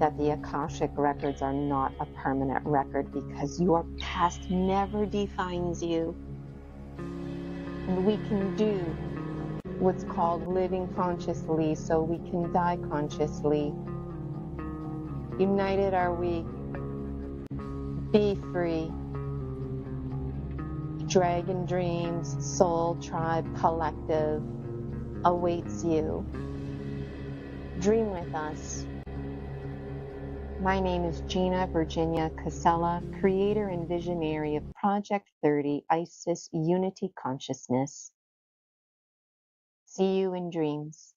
C: that the Akashic records are not a permanent record, because your past never defines you. And we can do what's called living consciously so we can die consciously. United are we. Be free. Dragon Dreams Soul Tribe Collective awaits you. Dream with us. My name is Gina Virginia Casella, creator and visionary of Project 30, Isis Unity Consciousness. See you in dreams.